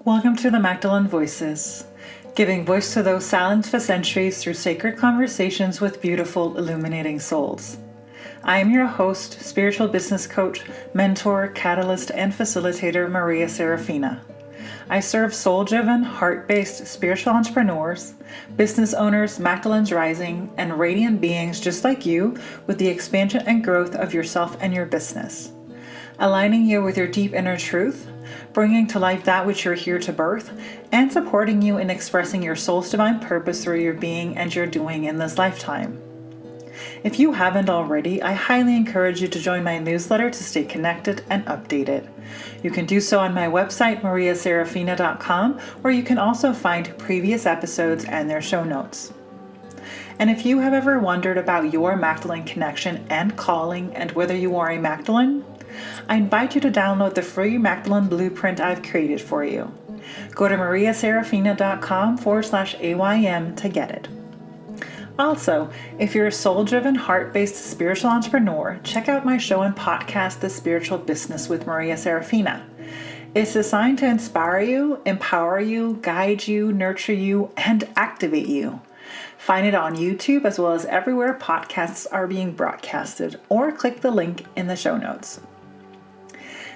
Welcome to the Magdalene Voices, giving voice to those silenced for centuries through sacred conversations with beautiful, illuminating souls. I am your host, spiritual business coach, mentor, catalyst, and facilitator, Maria Saraphina. I serve soul-driven, heart-based spiritual entrepreneurs, business owners, Magdalene's Rising, and radiant beings just like you with the expansion and growth of yourself and your business. Aligning you with your deep inner truth, bringing to life that which you're here to birth, and supporting you in expressing your soul's divine purpose through your being and your doing in this lifetime. If you haven't already, I highly encourage you to join my newsletter to stay connected and updated. You can do so on my website, riiiiidiculous.com, where you can also find previous episodes and their show notes. And if you have ever wondered about your Magdalene connection and calling and whether you are a Magdalene, I invite you to download the free Magdalene Blueprint I've created for you. Go to mariasarafina.com/AYM to get it. Also, if you're a soul-driven, heart-based spiritual entrepreneur, check out my show and podcast, The Spiritual Business with Maria Saraphina. It's designed to inspire you, empower you, guide you, nurture you, and activate you. Find it on YouTube as well as everywhere podcasts are being broadcasted, or click the link in the show notes.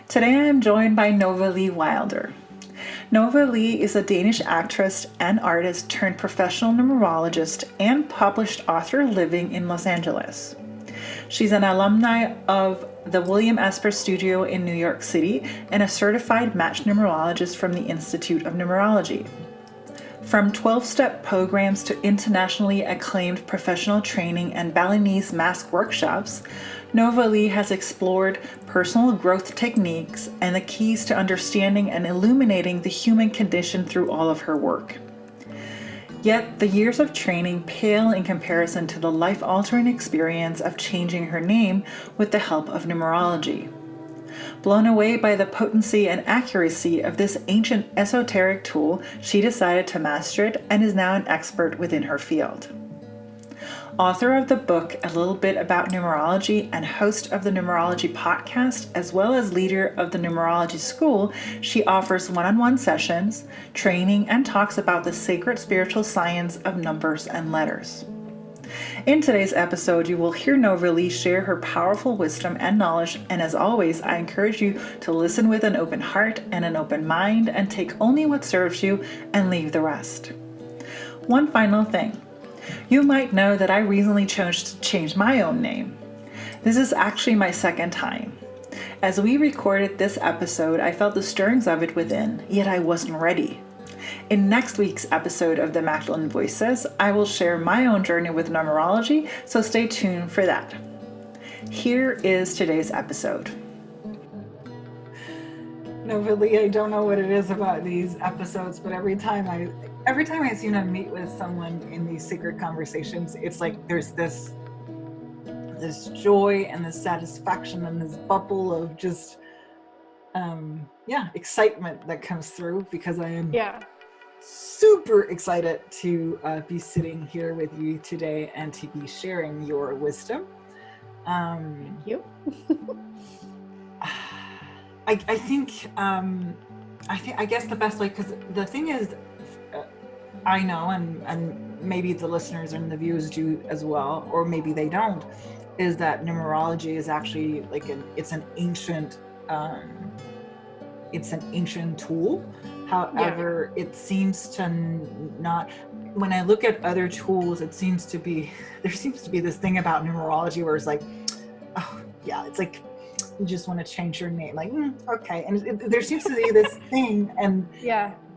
Today I am joined by Novalee Wilder. Novalee is a Danish actress and artist turned professional numerologist and published author living in Los Angeles. She's an alumni of the William Esper Studio in New York City and a certified match numerologist from the Institute of Numerology. From 12-step programs to internationally acclaimed professional training and Balinese mask workshops, Novalee has explored personal growth techniques and the keys to understanding and illuminating the human condition through all of her work. Yet the years of training pale in comparison to the life-altering experience of changing her name with the help of numerology. Blown away by the potency and accuracy of this ancient esoteric tool, she decided to master it and is now an expert within her field. Author of the book A Little Bit About Numerology and host of the Numerology podcast, as well as leader of the Numerology School, she offers one-on-one sessions, training, and talks about the sacred spiritual science of numbers and letters. In today's episode, you will hear Novalee share her powerful wisdom and knowledge, and as always, I encourage you to listen with an open heart and an open mind and take only what serves you and leave the rest. One final thing. You might know that I recently chose to change my own name. This is actually my second time. As we recorded this episode, I felt the stirrings of it within, yet I wasn't ready. In next week's episode of the Magdalene Voices, I will share my own journey with numerology, so stay tuned for that. Here is today's episode. Novalee, I don't know what it is about these episodes, but every time I seem to meet with someone in these secret conversations, it's like there's this joy and this satisfaction and this bubble of just excitement that comes through, because I am super excited to be sitting here with you today and to be sharing your wisdom. Thank you. I guess the best way, because the thing is, I know, and maybe the listeners and the viewers do as well, or maybe they don't, is that numerology is actually it's an ancient tool. However, it seems to not. When I look at other tools, there seems to be this thing about numerology where it's like, oh yeah, it's like you just want to change your name, okay, and there seems to be this thing, and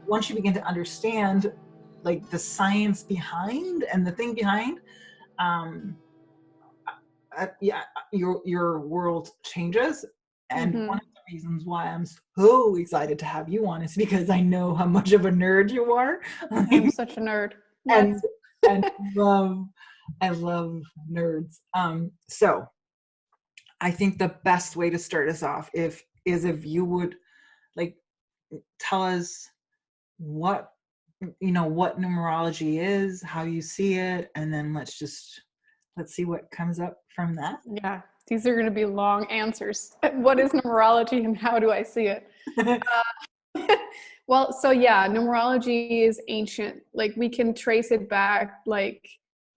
once you begin to understand the science behind and the thing behind, your world changes. And one of the reasons why I'm so excited to have you on is because I know how much of a nerd you are. I'm such a nerd. Yes. And I love nerds. So I think the best way to start us off is if you would tell us what numerology is, how you see it, and then let's see what comes up from that. Yeah, these are going to be long answers. What is numerology and how do I see it? Well, so yeah, numerology is ancient. Like we can trace it back like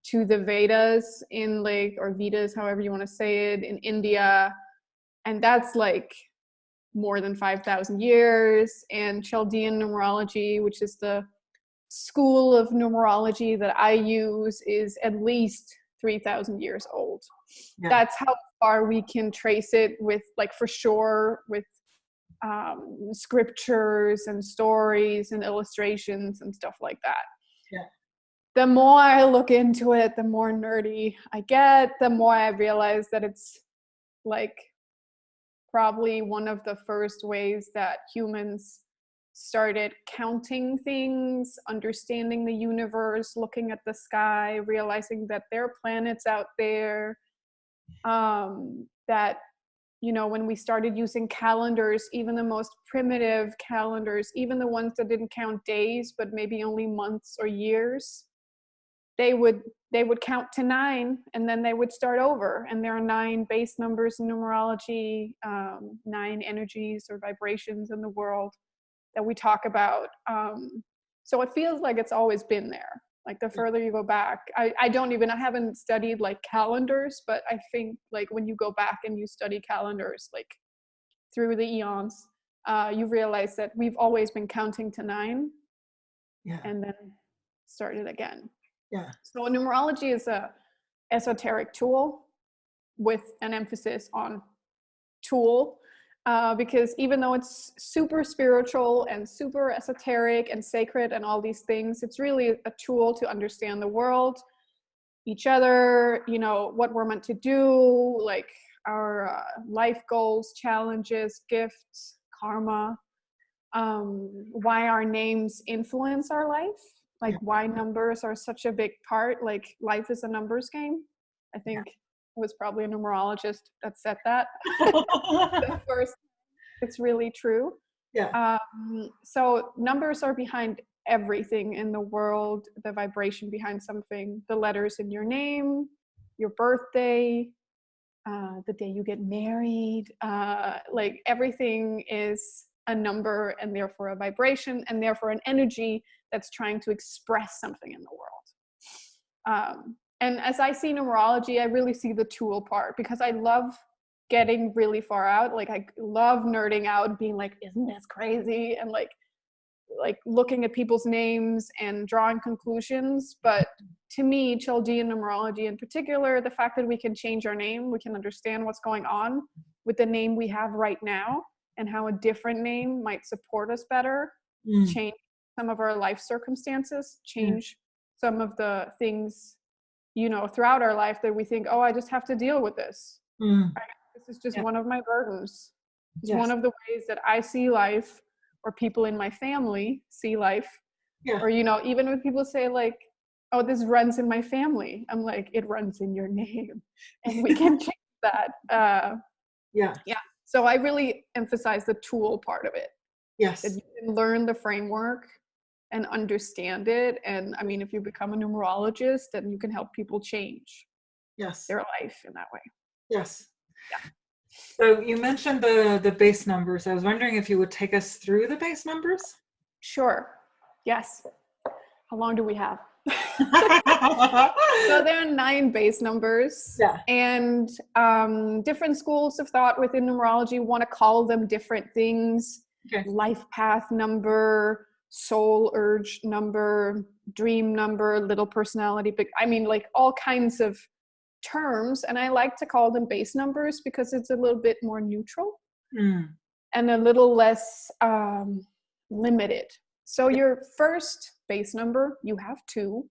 to the Vedas in like, or Vedas, however you want to say it, in India. And that's like more than 5,000 years. And Chaldean numerology, which is the school of numerology that I use, is at least 3,000 years old. Yeah. That's how far we can trace it with, like, for sure, with scriptures and stories and illustrations and stuff like that. Yeah. The more I look into it, the more nerdy I get, the more I realize that it's like probably one of the first ways that humans started counting things, understanding the universe, looking at the sky, realizing that there are planets out there, that, you know, when we started using calendars, even the most primitive calendars, even the ones that didn't count days, but maybe only months or years, they would count to 9 and then they would start over. And there are 9 base numbers in numerology, 9 energies or vibrations in the world that we talk about. So it feels like it's always been there. Like the further you go back, I haven't studied like calendars, but I think like when you go back and you study calendars, like through the eons, you realize that we've always been counting to 9 and then started again. Yeah. So numerology is a esoteric tool with an emphasis on tool, because even though it's super spiritual and super esoteric and sacred and all these things, it's really a tool to understand the world, each other, you know, what we're meant to do, like our life goals, challenges, gifts, karma, why our names influence our life, like why numbers are such a big part, like life is a numbers game. I think it was probably a numerologist that said that. The first, it's really true. Yeah. So numbers are behind everything in the world, the vibration behind something, the letters in your name, your birthday, the day you get married, like everything is a number and therefore a vibration and therefore an energy that's trying to express something in the world. And as I see numerology, I really see the tool part, because I love getting really far out. Like I love nerding out, being like, isn't this crazy? And like looking at people's names and drawing conclusions. But to me, Chaldean numerology in particular, the fact that we can change our name, we can understand what's going on with the name we have right now and how a different name might support us better, change some of our life circumstances, change some of the things, you know, throughout our life that we think, oh, I just have to deal with this. This is just one of my burdens. It's one of the ways that I see life, or people in my family see life. Or, you know, even when people say like, oh, this runs in my family, I'm like, it runs in your name and we can change that. So I really emphasize the tool part of it. That you can learn the framework and understand it. And I mean, if you become a numerologist, then you can help people change their life in that way. So you mentioned the base numbers. I was wondering if you would take us through the base numbers? Sure. Yes. How long do we have? So there are 9 base numbers. And different schools of thought within numerology want to call them different things. Life path number, soul urge number, dream number, little personality, big, I mean, like all kinds of terms. And I like to call them base numbers because it's a little bit more neutral and a little less limited. So your first base number, you have 2,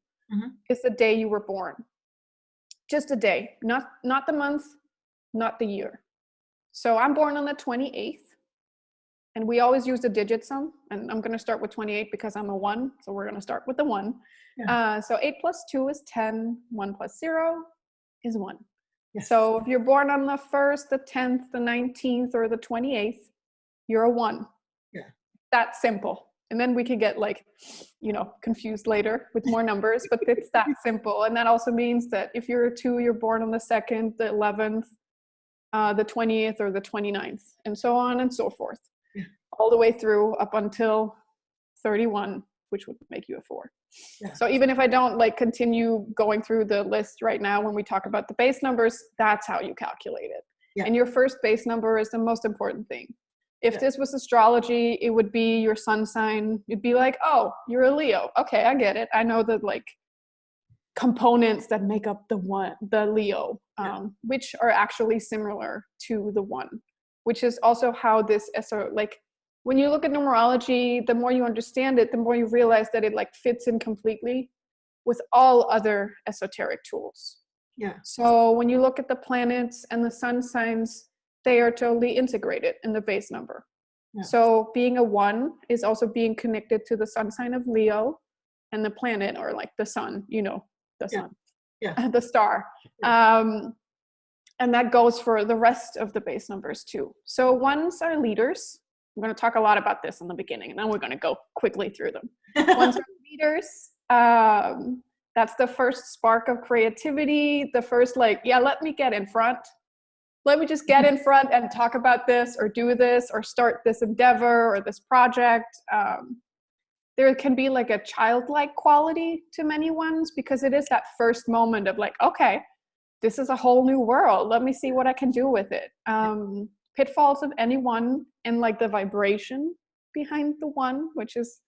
is the day you were born. Just a day, not the month, not the year. So I'm born on the 28th, and we always use the digit sum, and I'm going to start with 28 because I'm a 1, so we're going to start with the 1. So 8 plus 2 is 10, 1 plus 0 is 1. So if you're born on the 1st, the 10th, the 19th, or the 28th, you're a 1. That's simple. And then we can get like, you know, confused later with more numbers, but it's that simple. And that also means that if you're a 2, you're born on the 2nd, the 11th, the 20th, or the 29th, and so on and so forth. all the way through up until 31, which would make you a 4. Yeah. So even if I don't like continue going through the list right now, when we talk about the base numbers, that's how you calculate it. Yeah. And your first base number is the most important thing. If Yeah. this was astrology, it would be your sun sign. You'd be like, oh, you're a Leo. Okay, I get it. I know the like components that make up the Leo, which are actually similar to the 1, which is also how this like when you look at numerology, the more you understand it, the more you realize that it like fits in completely with all other esoteric tools. Yeah. So when you look at the planets and the sun signs, they are totally integrated in the base number. Yeah. So being a 1 is also being connected to the sun sign of Leo and the planet, or like the sun, the sun, the star. And that goes for the rest of the base numbers too. So 1s are leaders. I'm going to talk a lot about this in the beginning, and then we're going to go quickly through them. 1s are leaders. That's the first spark of creativity. The first let me get in front. Let me just get in front and talk about this or do this or start this endeavor or this project. There can be like a childlike quality to many 1s, because it is that first moment of like, okay, this is a whole new world. Let me see what I can do with it. Pitfalls of any 1 and like the vibration behind the 1, which is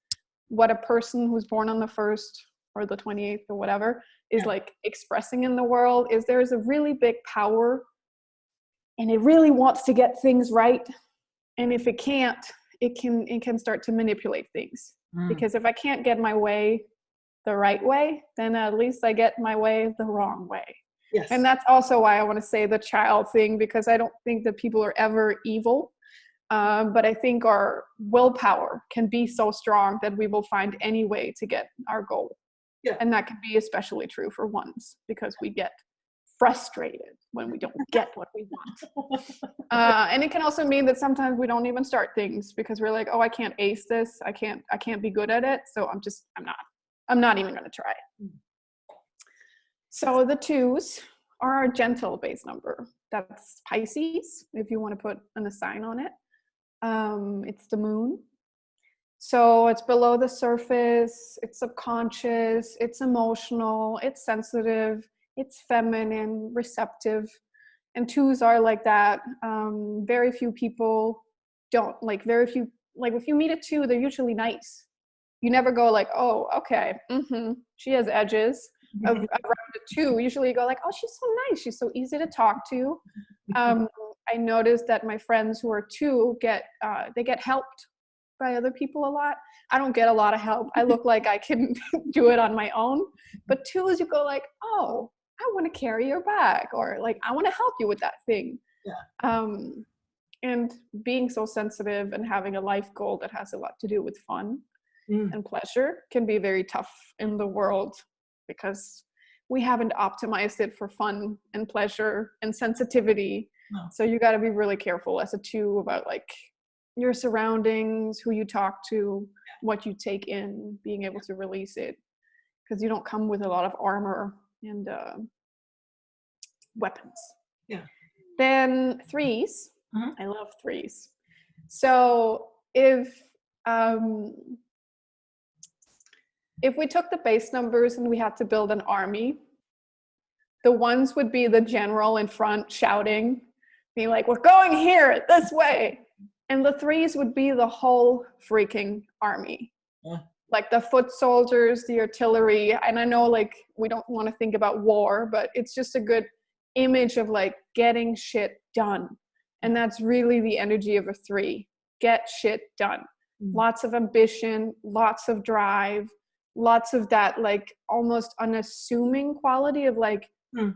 what a person who's born on the 1st or the 28th or whatever is like expressing in the world, is there's a really big power and it really wants to get things right. And if it can't, it can start to manipulate things. Because if I can't get my way the right way, then at least I get my way the wrong way. Yes. And that's also why I want to say the child thing, because I don't think that people are ever evil. But I think our willpower can be so strong that we will find any way to get our goal. Yeah. And that can be especially true for 1s, because we get frustrated when we don't get what we want. And it can also mean that sometimes we don't even start things because we're like, oh, I can't ace this. I can't be good at it. So I'm not even going to try. So the 2s are our gentle base number. That's Pisces, if you want to put a sign on it. It's the moon. So it's below the surface, it's subconscious, it's emotional, it's sensitive, it's feminine, receptive. And 2s are like that. Very few people don't, if you meet a 2, they're usually nice. You never go like, oh, okay, she has edges. Around a 2, usually you go like, oh, she's so nice, she's so easy to talk to. I noticed that my friends who are 2 get helped by other people a lot. I don't get a lot of help. I look like I can do it on my own. But 2s, you go like, oh, I want to carry your bag, or like, I want to help you with that thing. Yeah. And being so sensitive and having a life goal that has a lot to do with fun and pleasure can be very tough in the world, because we haven't optimized it for fun and pleasure and sensitivity. No. So you got to be really careful as a 2 about like your surroundings, who you talk to, what you take in, being able to release it, because you don't come with a lot of armor and weapons. Yeah. Then 3s. I love 3s. So if we took the base numbers and we had to build an army, the 1s would be the general in front shouting, being like, we're going here, this way. And the 3s would be the whole freaking army. Yeah. Like the foot soldiers, the artillery. And I know like we don't want to think about war, but it's just a good image of like getting shit done. And that's really the energy of a 3. Get shit done. Lots of ambition, lots of drive, lots of that like almost unassuming quality of like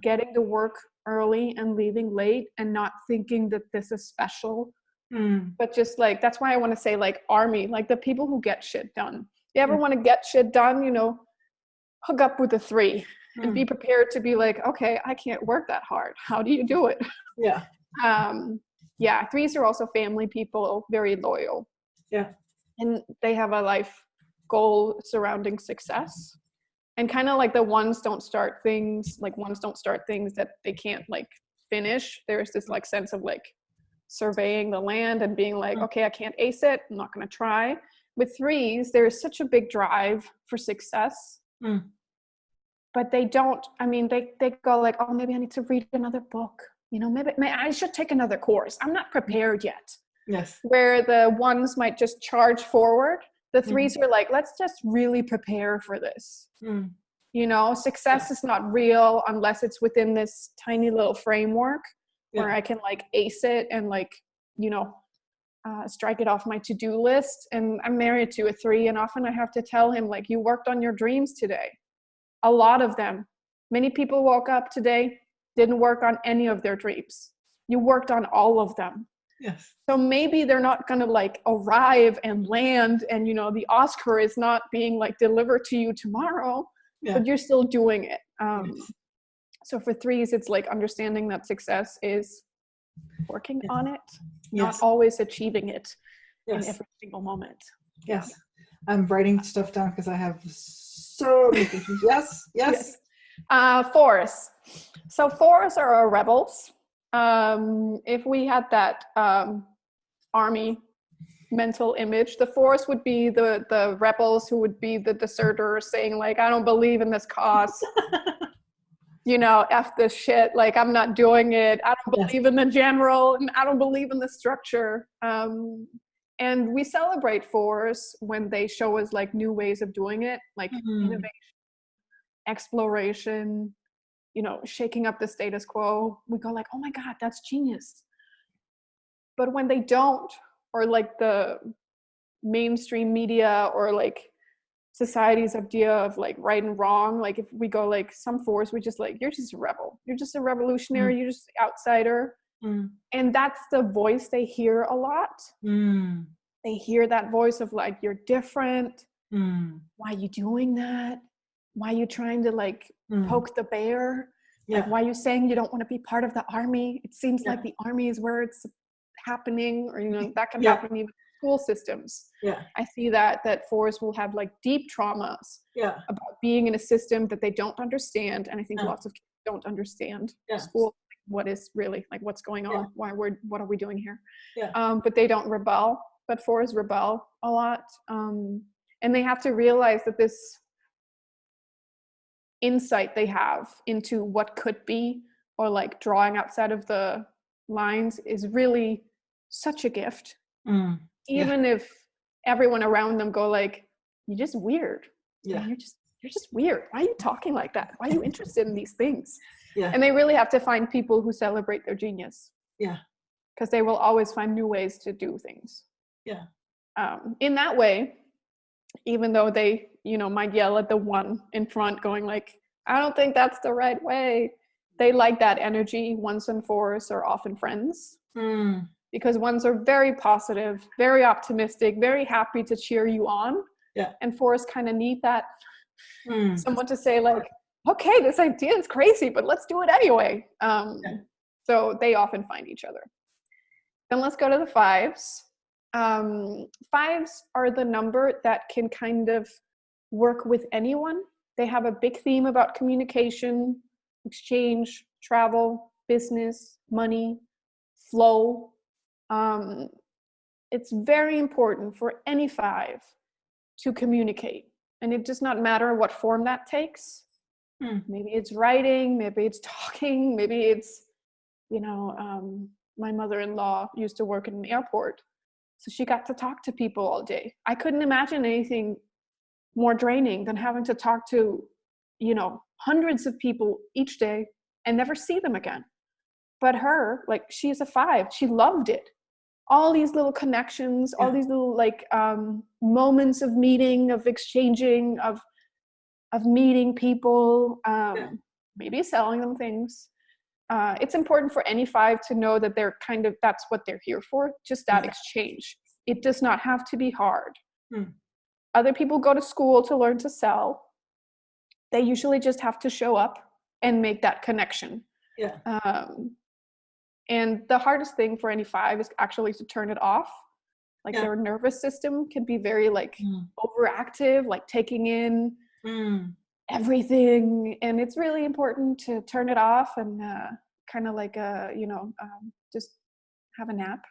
getting to work early and leaving late and not thinking that this is special. But just like, that's why I want to say like army, like the people who get shit done. You ever want to get shit done, hook up with a 3 and be prepared to be like, okay, I can't work that hard. How do you do it? Yeah. 3s are also family people, very loyal. Yeah. And they have a life goal surrounding success. And kind of like the 1s don't start things that they can't like finish. There's this like sense of like, surveying the land and being like, okay, I can't ace it, I'm not going to try. With threes, there's such a big drive for success, but they don't, I mean, they go like, oh, maybe I need to read another book. You know, maybe I should take another course. I'm not prepared yet. Yes. Where the ones might just charge forward. The threes are like, let's just really prepare for this. You know, success is not real unless it's within this tiny little framework where I can like ace it and like, you know, strike it off my to-do list. And I'm married to a 3, and often I have to tell him, like, you worked on your dreams today. A lot of them. Many people woke up today, didn't work on any of their dreams. You worked on all of them. Yes. So maybe they're not going to like arrive and land, and, you know, the Oscar is not being like delivered to you tomorrow, but you're still doing it. So for threes, it's like understanding that success is working on it, not always achieving it in every single moment. Yes. I'm writing stuff down because I have so many questions. Yes. Fours. So fours are our rebels. If we had that army mental image, the fours would be the rebels who would be the deserters saying like, I don't believe in this cause. You know, F this shit, like I'm not doing it. I don't believe in the general, and I don't believe in the structure. And we celebrate fours when they show us like new ways of doing it, like innovation, exploration, you know, shaking up the status quo. We go like, oh my God, that's genius. But when they don't, or like the mainstream media or like society's idea of like right and wrong, like if we go like some fours, we just like, you're just a rebel. You're just a revolutionary. You're just an outsider. And that's the voice they hear a lot. They hear that voice of like, you're different. Why are you doing that? Why are you trying to like poke the bear? Like, why are you saying you don't want to be part of the army? It seems like the army is where it's happening, or, you know, that can happen even in school systems. I see that fours will have like deep traumas about being in a system that they don't understand. And I think lots of kids don't understand school. What is really like, what's going on? What are we doing here? But they don't rebel, but fours rebel a lot. And they have to realize that this insight they have into what could be, or like drawing outside of the lines, is really such a gift. Even if everyone around them go like, you're just weird. You're just weird. Why are you talking like that? Why are you interested in these things? And they really have to find people who celebrate their genius. Because they will always find new ways to do things. In that way, even though they, you know, might yell at the one in front going like, I don't think that's the right way. They like that energy. Ones and fours are often friends. Because ones are very positive, very optimistic, very happy to cheer you on. And fours kind of need that someone to say like, okay, this idea is crazy, but let's do it anyway. So they often find each other. Then let's go to the fives. Fives are the number that can kind of work with anyone. They have a big theme about communication, exchange, travel, business, money, flow. It's very important for any five to communicate. And it does not matter what form that takes. Maybe it's writing, maybe it's talking, maybe it's, you know, my mother-in-law used to work in an airport. So she got to talk to people all day. I couldn't imagine anything more draining than having to talk to, you know, hundreds of people each day and never see them again. But her, like, she's a 5. She loved it. All these little connections, all these little like moments of meeting, of exchanging, of meeting people, maybe selling them things. It's important for any 5 to know that they're kind of, that's what they're here for, just that exchange. It does not have to be hard. Other people go to school to learn to sell. They usually just have to show up and make that connection. And the hardest thing for any 5 is actually to turn it off. Like their nervous system can be very like overactive, like taking in everything. And it's really important to turn it off and kind of like, you know, just have a nap.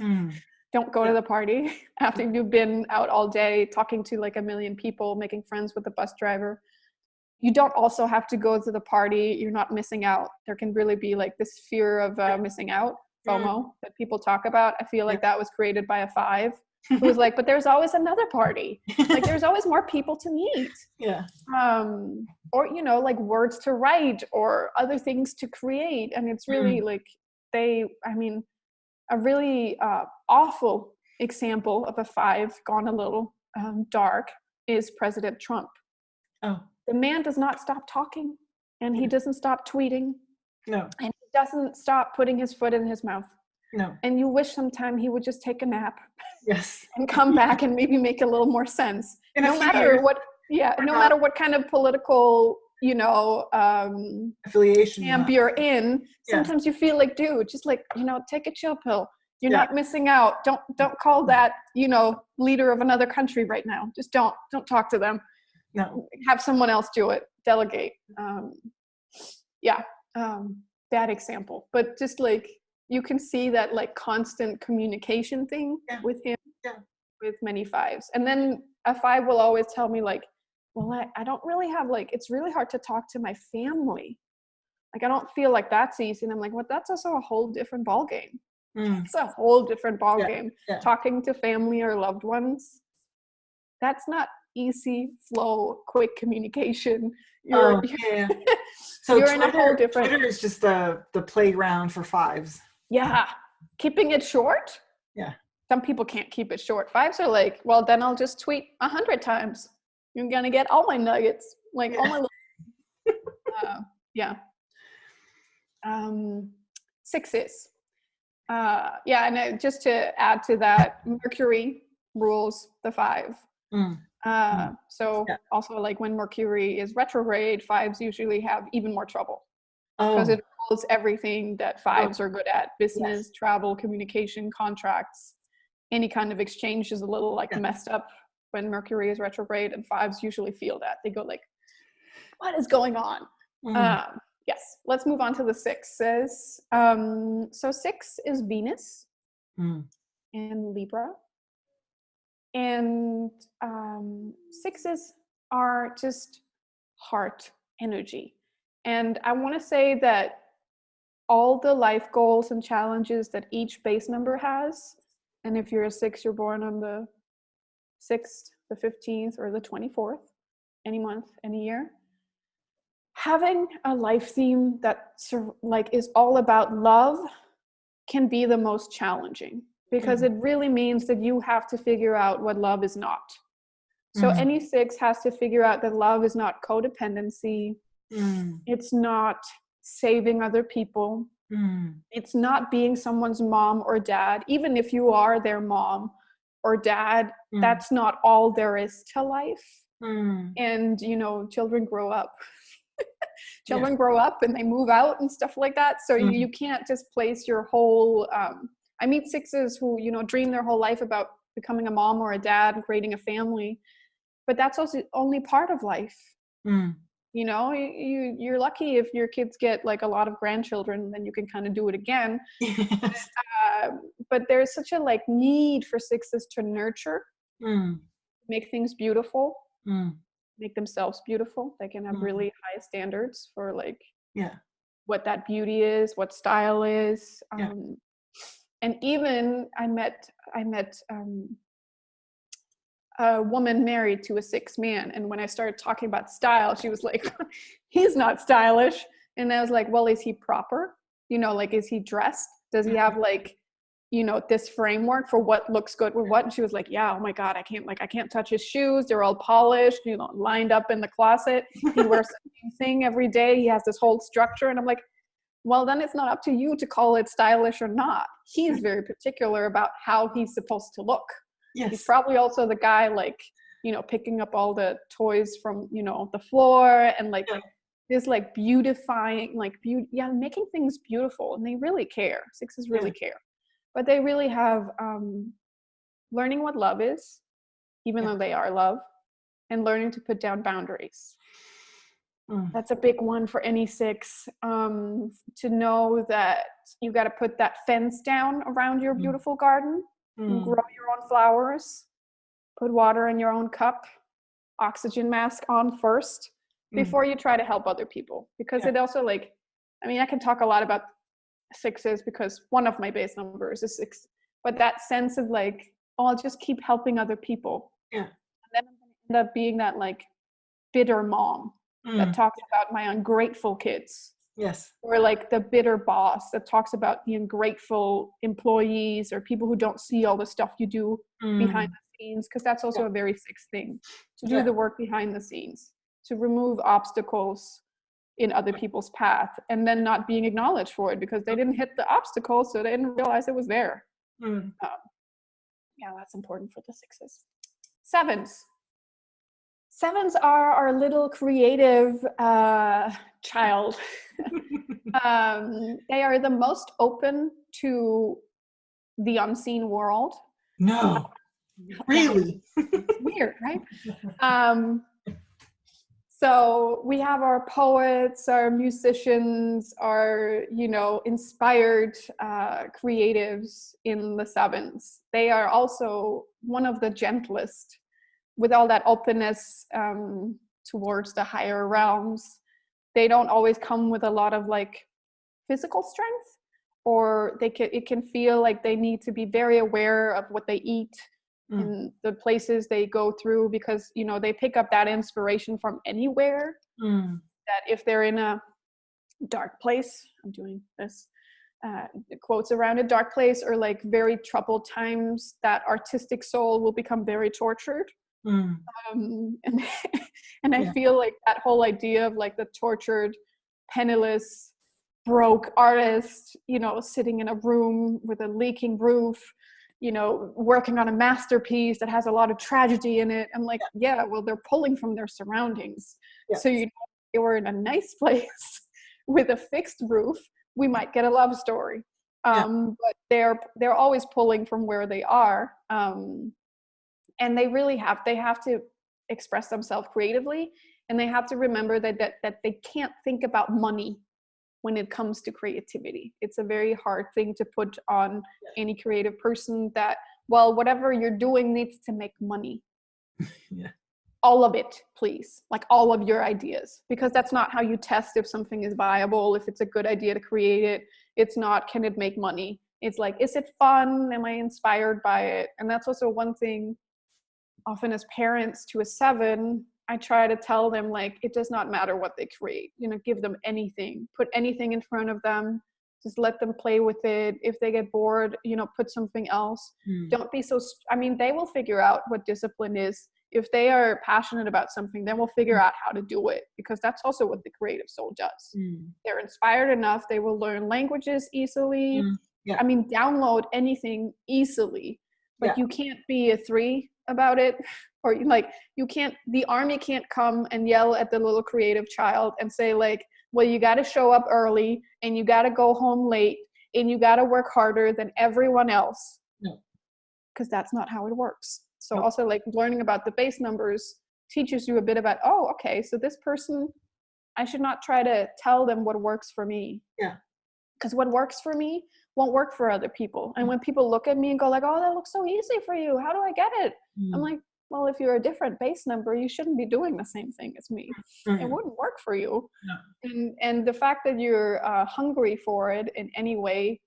Mm. Don't go to the party after you've been out all day talking to like a million people, making friends with the bus driver. You don't also have to go to the party. You're not missing out. There can really be like this fear of missing out, FOMO, that people talk about. I feel like that was created by a 5 who was like, but there's always another party. Like there's always more people to meet. Yeah. Or, you know, like words to write or other things to create. And it's really like a really awful example of a 5 gone a little dark is President Trump. Oh. The man does not stop talking, and he doesn't stop tweeting. No. And he doesn't stop putting his foot in his mouth. No. And you wish sometime he would just take a nap. Yes. And come back and maybe make a little more sense. No matter what kind of political, you know, affiliation camp you're in, sometimes you feel like, dude, just like, you know, take a chill pill. You're not missing out. Don't call that, you know, leader of another country right now. Just don't talk to them. No. Have someone else do it. Delegate. Bad example. But just like you can see that like constant communication thing with him, with many 5s. And then a 5 will always tell me like, well, I don't really have like, it's really hard to talk to my family. Like, I don't feel like that's easy. And I'm like, well, that's also a whole different ballgame. It's a whole different ballgame. Talking to family or loved ones, that's not easy flow, quick communication. So you're Twitter, in a whole different. Twitter is just the playground for 5s. Yeah, keeping it short. Yeah, some people can't keep it short. 5s are like, well, then I'll just tweet 100 times. You're gonna get all my nuggets, like all my. 6s. And just to add to that, Mercury rules the 5. Also like when Mercury is retrograde, 5s usually have even more trouble because it rules everything that 5s are good at: business, travel, communication, contracts. Any kind of exchange is a little like messed up when Mercury is retrograde, and 5s usually feel that. They go like, what is going on? Yes, let's move on to the 6s. So 6 is Venus in Libra. And 6s are just heart energy. And I want to say that all the life goals and challenges that each base number has, and if you're a 6, you're born on the 6th, the 15th, or the 24th, any month, any year, having a life theme that like is all about love can be the most challenging, because it really means that you have to figure out what love is not. So any 6 has to figure out that love is not codependency. It's not saving other people. It's not being someone's mom or dad. Even if you are their mom or dad, that's not all there is to life. And, you know, children grow up. Children grow up and they move out and stuff like that. So you can't just place your whole, I meet 6s who, you know, dream their whole life about becoming a mom or a dad and creating a family, but that's also only part of life. You know, you're lucky if your kids get like a lot of grandchildren, then you can kind of do it again. But there's such a like need for 6s to nurture, make things beautiful, make themselves beautiful. They can have really high standards for like what that beauty is, what style is. And even I met a woman married to a 6 man, and when I started talking about style, she was like, he's not stylish. And I was like, well, is he proper? You know, like, is he dressed? Does he have like, you know, this framework for what looks good with what? And she was like, yeah, oh my God, I can't touch his shoes. They're all polished, you know, lined up in the closet. He wears the same thing every day. He has this whole structure. And I'm like, well, then it's not up to you to call it stylish or not. He's very particular about how he's supposed to look. He's probably also the guy, like, you know, picking up all the toys from, you know, the floor and like this like beautifying, like making things beautiful. And they really care. 6s really care. But they really have learning what love is, even though they are love, and learning to put down boundaries. That's a big one for any six. To know that you got to put that fence down around your beautiful garden, grow your own flowers, put water in your own cup, oxygen mask on first before you try to help other people. Because it also like, I mean, I can talk a lot about sixes because one of my base numbers is 6, but that sense of like, oh, I'll just keep helping other people. Yeah. And then I'm going to end up being that like bitter mom that talks about my ungrateful kids. Yes. Or like the bitter boss that talks about the ungrateful employees or people who don't see all the stuff you do behind the scenes. Because that's also a very six thing, to do the work behind the scenes, to remove obstacles in other people's path and then not being acknowledged for it because they didn't hit the obstacle, so they didn't realize it was there. Yeah, that's important for the sixes. Sevens are our little creative child. They are the most open to the unseen world. No, really? It's weird, right? So we have our poets, our musicians, our, inspired creatives in the sevens. They are also one of the gentlest with all that openness towards the higher realms. They don't always come with a lot of like physical strength, or it can feel like they need to be very aware of what they eat in the places they go through, because they pick up that inspiration from anywhere. That if they're in a dark place, I'm doing this quotes around a dark place, or like very troubled times, that artistic soul will become very tortured. And I feel like that whole idea of like the tortured, penniless, broke artist, sitting in a room with a leaking roof, working on a masterpiece that has a lot of tragedy in it. I'm like, well, they're pulling from their surroundings. So they were in a nice place with a fixed roof, we might get a love story. But they're always pulling from where they are. And they really have to express themselves creatively, and they have to remember that they can't think about money when it comes to creativity. It's a very hard thing to put on any creative person, that, well, whatever you're doing needs to make money. All of it, please. Like all of your ideas, because that's not how you test if something is viable, if it's a good idea to create it. It's not, can it make money? It's like, is it fun? Am I inspired by it? And that's also one thing, often as parents to a 7, I try to tell them, like, it does not matter what they create, give them anything, put anything in front of them, just let them play with it. If they get bored, put something else. Don't be so, they will figure out what discipline is. If they are passionate about something, then we'll figure out how to do it, because that's also what the creative soul does. They're inspired enough, they will learn languages easily. Download anything easily, but you can't be a 3 about it, or the army can't come and yell at the little creative child and say, like, well, you got to show up early and you got to go home late and you got to work harder than everyone else. Because that's not how it works. So also, like, learning about the base numbers teaches you a bit about, oh, okay, so this person, I should not try to tell them what works for me. Because what works for me won't work for other people. And when people look at me and go like, oh, that looks so easy for you, how do I get it? I'm like, well, if you're a different base number, you shouldn't be doing the same thing as me. It wouldn't work for you. And the fact that you're hungry for it in any way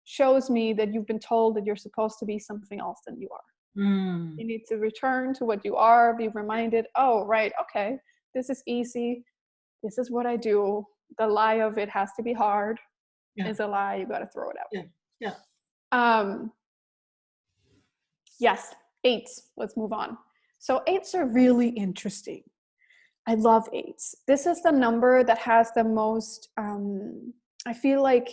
shows me that you've been told that you're supposed to be something else than you are. You need to return to what you are, be reminded, oh, right, okay, this is easy, this is what I do. The lie of it has to be hard is a lie. You got to throw it out. Yes, 8s. Let's move on. So 8s are really interesting. I love 8s. This is the number that has the most, I feel like,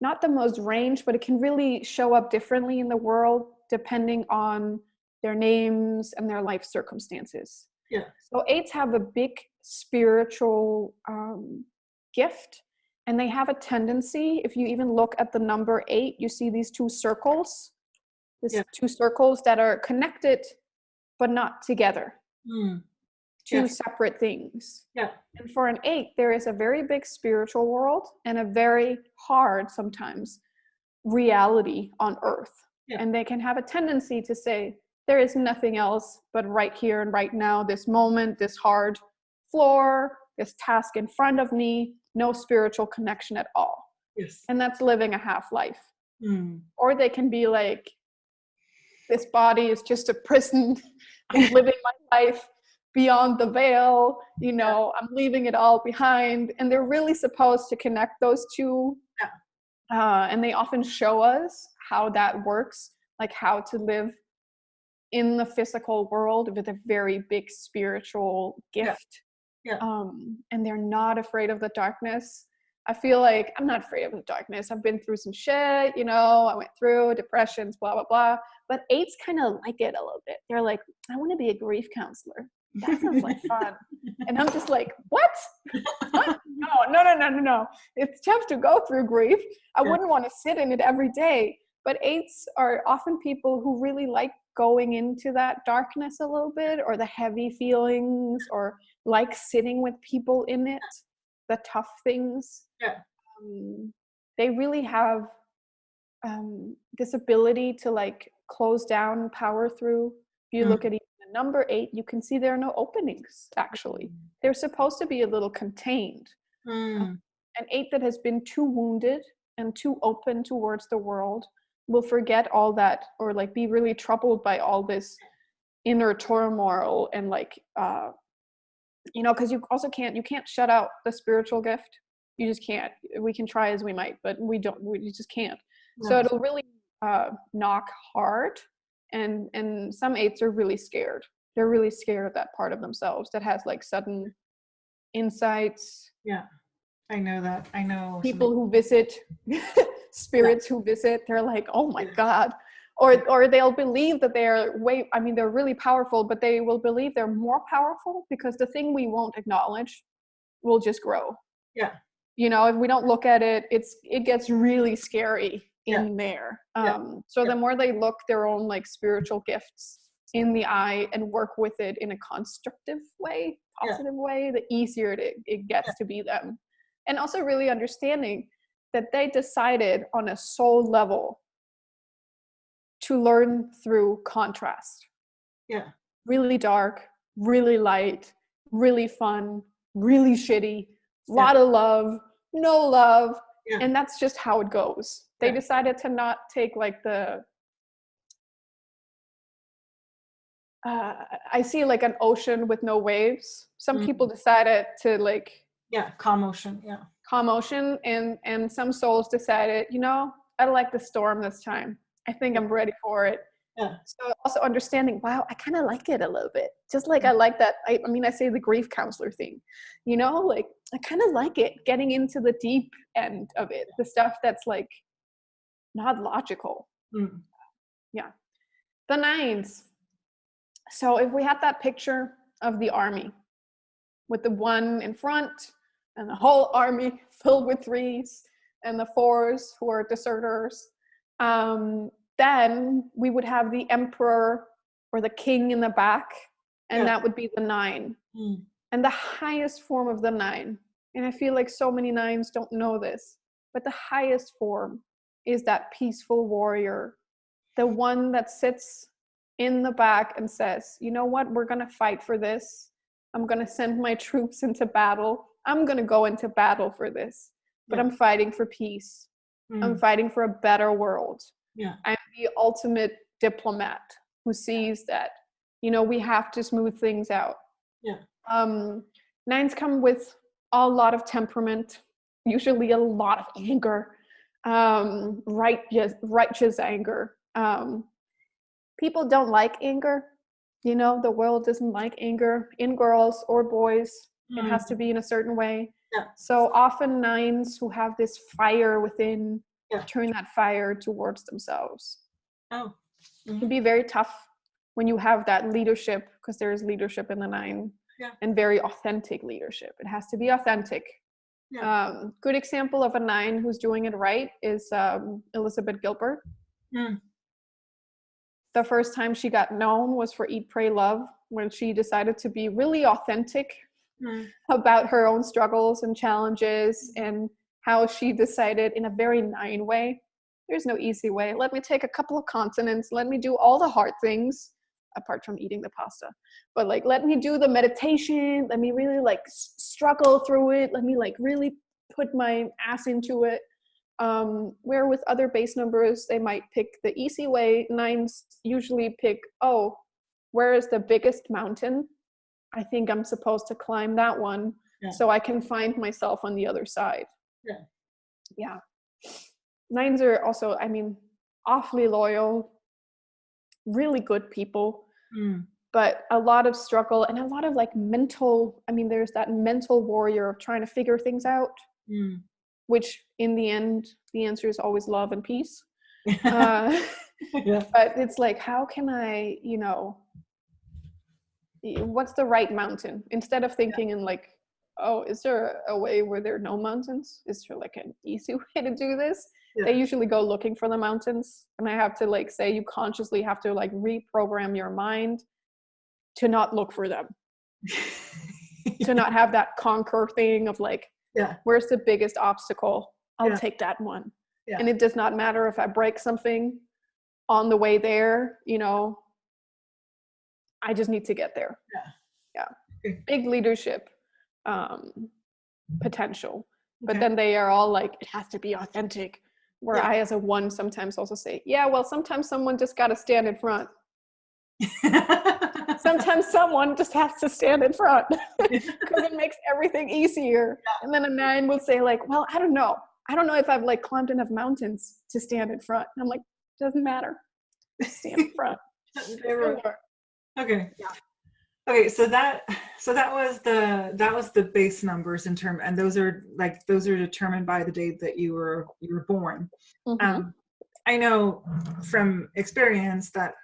not the most range, but it can really show up differently in the world depending on their names and their life circumstances. So 8s have a big spiritual gift. And they have a tendency, if you even look at the number 8, you see these 2 circles. These 2 circles that are connected, but not together. two separate things. Yeah. And for an 8, there is a very big spiritual world and a very hard, sometimes, reality on earth. Yeah. And they can have a tendency to say, there is nothing else but right here and right now, this moment, this hard floor, this task in front of me, no spiritual connection at all. Yes. And that's living a half life. Mm. Or they can be like, this body is just a prison. I'm living my life beyond the veil. You know, I'm leaving it all behind. And they're really supposed to connect those two. Yeah. And they often show us how that works, like how to live in the physical world with a very big spiritual gift. Yeah. And they're not afraid of the darkness. I feel like I'm not afraid of the darkness. I've been through some shit, you know, I went through depressions, blah, blah, blah. But 8s kind of like it a little bit. They're like, I want to be a grief counselor. That sounds like fun. And I'm just like, what? What? No. It's tough to go through grief. I wouldn't want to sit in it every day. But 8s are often people who really like going into that darkness a little bit, or the heavy feelings, or like sitting with people in it, the tough things. Yeah. They really have this ability to like close down and power through. If you look at even the number 8, you can see there are no openings, actually. They're supposed to be a little contained. An 8 that has been too wounded and too open towards the world will forget all that, or like be really troubled by all this inner turmoil, and like you know, because you can't shut out the spiritual gift. You just can't. We can try as we might, but we just can't. No. So it'll really knock hard, and some 8s are really scared. They're really scared of that part of themselves that has like sudden insights. Yeah, I know that. I know People who visit, spirits who visit, they're like, oh my God. Or they'll believe that they're they're really powerful, but they will believe they're more powerful because the thing we won't acknowledge will just grow. Yeah. You know, if we don't look at it, it gets really scary in there. So the more they look their own like spiritual gifts in the eye and work with it in a constructive way, positive way, the easier it gets to be them. And also really understanding that they decided on a soul level to learn through contrast. Yeah. Really dark, really light, really fun, really shitty, lot of love, no love. Yeah. And that's just how it goes. They decided to not take like the I see like an ocean with no waves. Some people decided to like calm ocean. Calm ocean, and some souls decided, you know, I like the storm this time. I think I'm ready for it. Yeah. So also understanding, wow, I kind of like it a little bit. Just like I like that. I say the grief counselor thing, you know, like I kind of like it, getting into the deep end of it, the stuff that's like not logical. Yeah. The 9s. So if we had that picture of the army with the 1 in front and the whole army filled with 3s and the 4s who are deserters, then we would have the emperor or the king in the back, and that would be the 9. And the highest form of the 9, and I feel like so many 9s don't know this, but the highest form is that peaceful warrior, the one that sits in the back and says, you know what, we're going to fight for this. I'm going to send my troops into battle. I'm going to go into battle for this, but I'm fighting for peace. I'm fighting for a better world. I'm the ultimate diplomat who sees that, you know, we have to smooth things out. 9s come with a lot of temperament, usually a lot of anger, righteous anger. People don't like anger. You know, the world doesn't like anger in girls or boys. It has to be in a certain way. So often 9s who have this fire within turn that fire towards themselves. It can be very tough when you have that leadership, because there is leadership in the 9, and very authentic leadership. It has to be authentic. Good example of a 9 who's doing it right is Elizabeth Gilbert. The first time she got known was for Eat, Pray, Love. when she decided to be really authentic about her own struggles and challenges, and how she decided in a very 9 way. There's no easy way. Let me take a couple of continents. Let me do all the hard things, apart from eating the pasta. But like, let me do the meditation. Let me really like struggle through it. Let me like really put my ass into it. Where with other base numbers, they might pick the easy way. 9s usually pick, oh, where is the biggest mountain? I think I'm supposed to climb that one, so I can find myself on the other side. Yeah. 9s are also, I mean, awfully loyal, really good people, but a lot of struggle and a lot of like mental, I mean, there's that mental warrior of trying to figure things out, which in the end, the answer is always love and peace. But it's like, how can I, you know, what's the right mountain? Instead of thinking in like, oh, is there a way where there are no mountains? Is there like an easy way to do this? They usually go looking for the mountains. And I have to like say, you consciously have to like reprogram your mind to not look for them. To not have that conquer thing of like, where's the biggest obstacle? I'll take that one. And it does not matter if I break something on the way there, you know, I just need to get there. Big leadership potential. But then they are all like, it has to be authentic. Where I as a 1 sometimes also say, yeah, well, sometimes someone just got to stand in front. Sometimes someone just has to stand in front because it makes everything easier. And then a 9 will say like, well, I don't know if I've like climbed enough mountains to stand in front. And I'm like, doesn't matter. Stand in front. Okay. Okay, so that was the base numbers and those are determined by the date that you were born. I know from experience that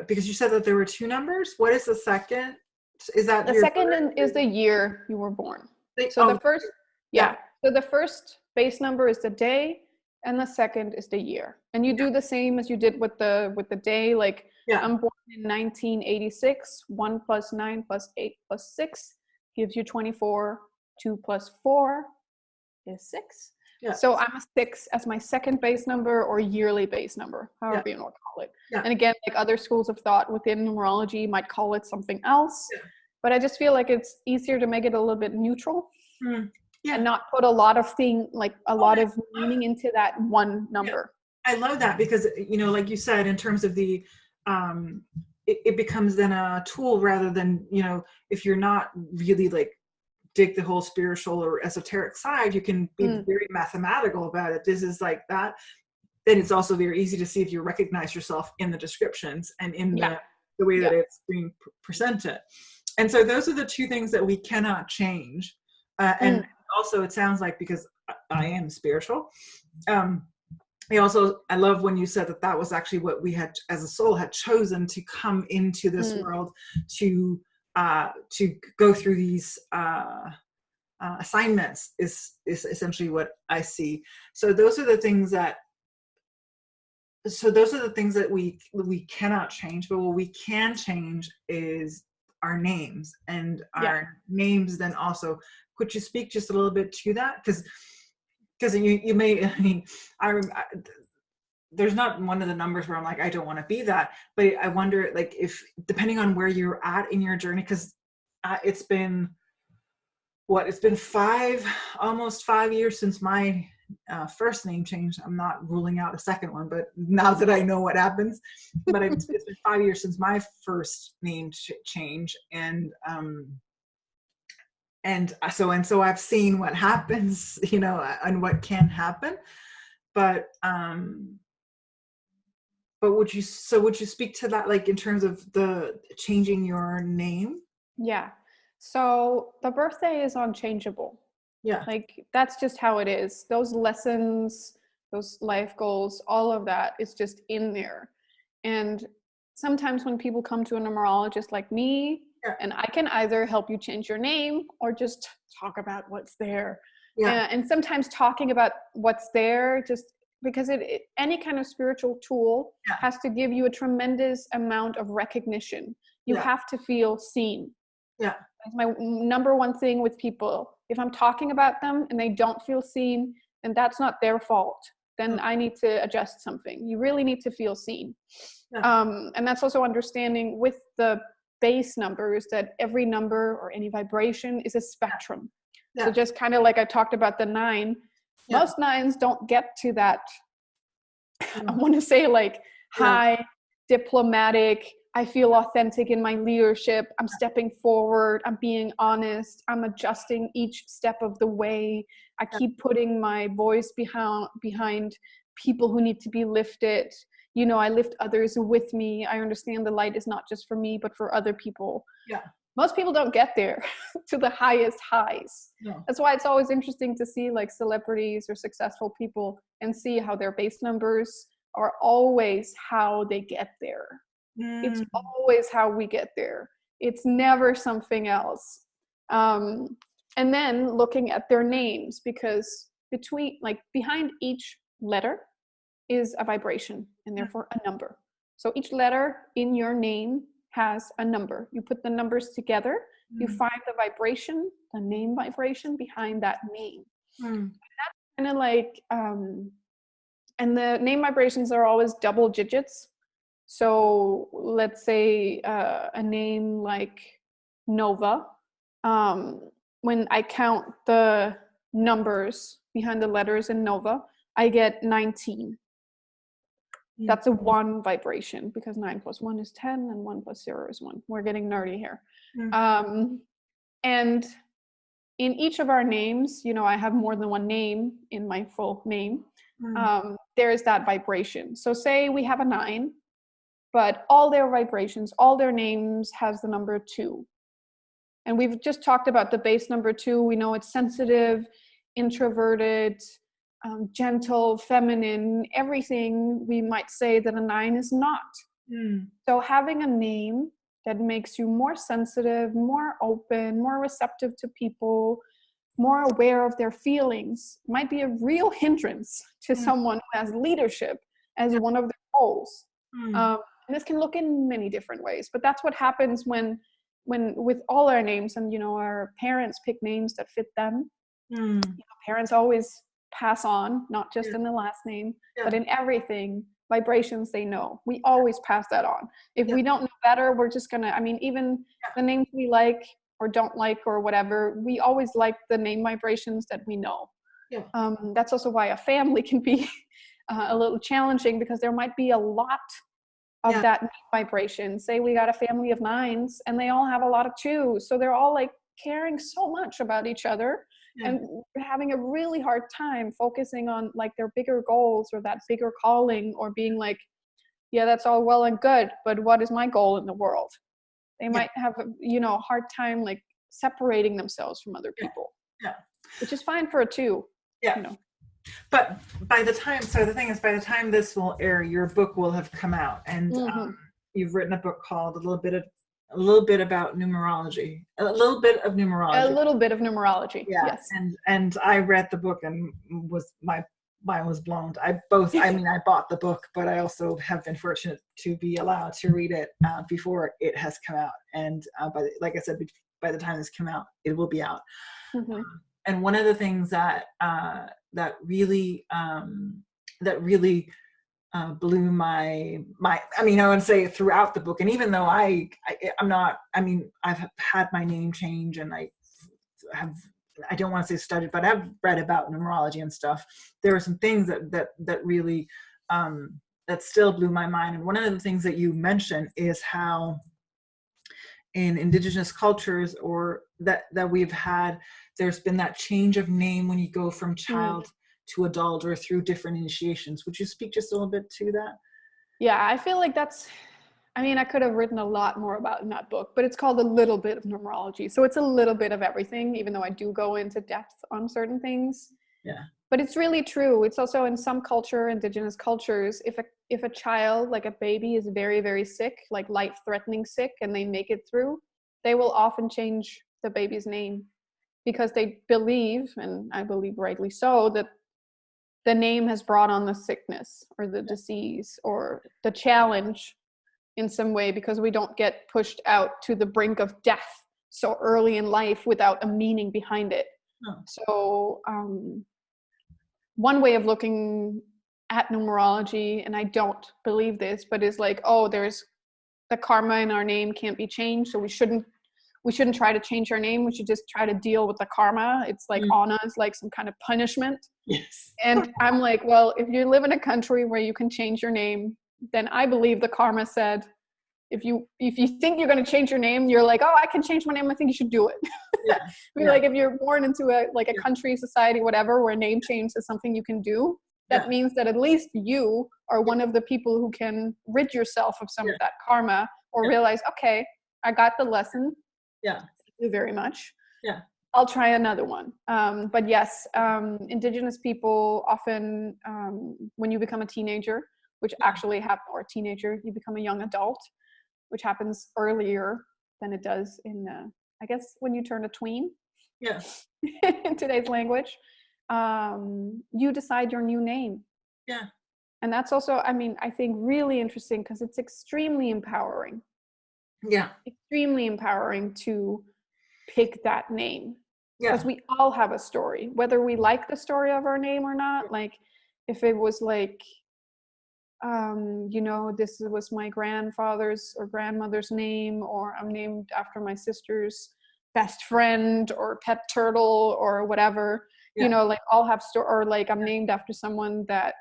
because you said that there were 2 numbers. What is the second? Is that the second is the year you were born? So the first, so the first base number is the day, and the second is the year. And you do the same as you did with the day. Like I'm born in 1986. 1 + 9 + 8 + 6 gives you 24. 2 + 4 is 6. So I'm a 6 as my second base number or yearly base number, however you want to call it. And again, like other schools of thought within numerology might call it something else. But I just feel like it's easier to make it a little bit neutral and not put a lot of lot of meaning into that one number. I love that because, you know, like you said, in terms of the, it becomes then a tool rather than, you know, if you're not really like dig the whole spiritual or esoteric side, you can be very mathematical about it. This is like that. Then it's also very easy to see if you recognize yourself in the descriptions and in the way that it's being presented. And so those are the 2 things that we cannot change. And also it sounds like, because I am spiritual, I love when you said that was actually what we had as a soul had chosen to come into this world to go through these assignments is essentially what I see. So those are the things that we cannot change, but what we can change is our names, and our names then also. Could you speak just a little bit to that? Because you may, I mean, there's not one of the numbers where I'm like, I don't want to be that, but I wonder, like, if depending on where you're at in your journey, because it's been almost 5 years since my first name changed. I'm not ruling out a second one, but now that I know what happens, but it's been 5 years since my first name change, and so I've seen what happens, you know, and what can happen, but would you speak to that, like in terms of the changing your name? Yeah. So the birthday is unchangeable. Yeah. Like that's just how it is. Those lessons, those life goals, all of that is just in there. And sometimes when people come to a numerologist like me, and I can either help you change your name or just talk about what's there. And sometimes talking about what's there just because any kind of spiritual tool has to give you a tremendous amount of recognition. You have to feel seen. Yeah. That's my number one thing with people. If I'm talking about them and they don't feel seen, then that's not their fault. Then I need to adjust something. You really need to feel seen. And that's also understanding with the base numbers that every number or any vibration is a spectrum. So just kind of like I talked about the 9, most 9s don't get to that. I want to say like high, diplomatic, I feel authentic in my leadership. I'm stepping forward. I'm being honest. I'm adjusting each step of the way. I keep putting my voice behind people who need to be lifted. You know, I lift others with me. I understand the light is not just for me, but for other people. Yeah. Most people don't get there to the highest highs. No. That's why it's always interesting to see like celebrities or successful people and see how their base numbers are always how they get there. It's always how we get there. It's never something else. And then looking at their names, because behind each letter is a vibration and therefore a number. So each letter in your name has a number. You put the numbers together, you find the vibration, the name vibration behind that name. And that's kind of like, and the name vibrations are always double digits. So let's say a name like Nova, when I count the numbers behind the letters in Nova, I get 19. That's a 1 vibration, because 9 plus 1 is 10 and 1 plus 0 is 1. We're getting nerdy here. And in each of our names, you know, I have more than one name in my full name. There is that vibration. So say we have a 9, but all their vibrations, all their names has the number 2. And we've just talked about the base number 2. We know it's sensitive, introverted, gentle, feminine, everything we might say that a 9 is not. So having a name that makes you more sensitive, more open, more receptive to people, more aware of their feelings might be a real hindrance to someone who has leadership as one of their goals. And this can look in many different ways, but that's what happens when with all our names, and you know, our parents pick names that fit them. You know, parents always pass on, not just in the last name, but in everything, vibrations they know. We always pass that on. If we don't know better, we're just gonna, I mean, even the names we like or don't like or whatever, we always like the name vibrations that we know. That's also why a family can be a little challenging, because there might be a lot of that name vibration. Say we got a family of 9s and they all have a lot of 2s. So they're all like caring so much about each other and having a really hard time focusing on like their bigger goals or that bigger calling, or being like, yeah, that's all well and good, but what is my goal in the world? They might have a, you know, hard time like separating themselves from other people, which is fine for a 2. You know. But by the time, so the thing is, by the time this will air, your book will have come out, and you've written a book called a little bit about numerology, a little bit of numerology. Yes. And I read the book and my mind was blown. I bought the book, but I also have been fortunate to be allowed to read it before it has come out. And like I said, by the time this come out, it will be out. And one of the things that really blew my I mean, I would say throughout the book, and even though I'm not, I mean, I've had my name change, and I don't want to say studied, but I've read about numerology and stuff. There were some things that really that still blew my mind. And one of the things that you mentioned is how in indigenous cultures, or that we've had, there's been that change of name when you go from child to adult, or through different initiations. Would you speak just a little bit to that? Yeah, I feel like that's, I mean, I could have written a lot more about in that book, but it's called A Little Bit of Numerology. So it's a little bit of everything, even though I do go into depth on certain things. Yeah. But it's really true. It's also in some indigenous cultures, if a child, like a baby, is very, very sick, like life-threatening sick, and they make it through, they will often change the baby's name, because they believe, and I believe rightly so, that the name has brought on the sickness or the disease or the challenge in some way, because we don't get pushed out to the brink of death so early in life without a meaning behind it. Oh. So one way of looking at numerology, and I don't believe this, but is like, oh, there's the karma in our name can't be changed, so we shouldn't try to change our name. We should just try to deal with the karma. It's like on us, like some kind of punishment. Yes. And I'm like, well, if you live in a country where you can change your name, then I believe the karma said, if you think you're going to change your name, you're like, oh, I can change my name, I think you should do it. Yeah. Like if you're born into a country, society, whatever, where name change is something you can do, that means that at least you are one of the people who can rid yourself of some of that karma, or realize, okay, I got the lesson. Yeah. Thank you very much. Yeah. I'll try another one. But yes, Indigenous people often, when you become a teenager, which actually happens, or a teenager, you become a young adult, which happens earlier than it does in, I guess, when you turn a tween. Yeah. In today's language, you decide your new name. Yeah. And that's also, I mean, I think really interesting, because it's extremely empowering. Yeah. Extremely empowering to pick that name. Yeah. Because we all have a story, whether we like the story of our name or not. Like if it was like, this was my grandfather's or grandmother's name, or I'm named after my sister's best friend or pet turtle or whatever, like all have or like I'm named after someone that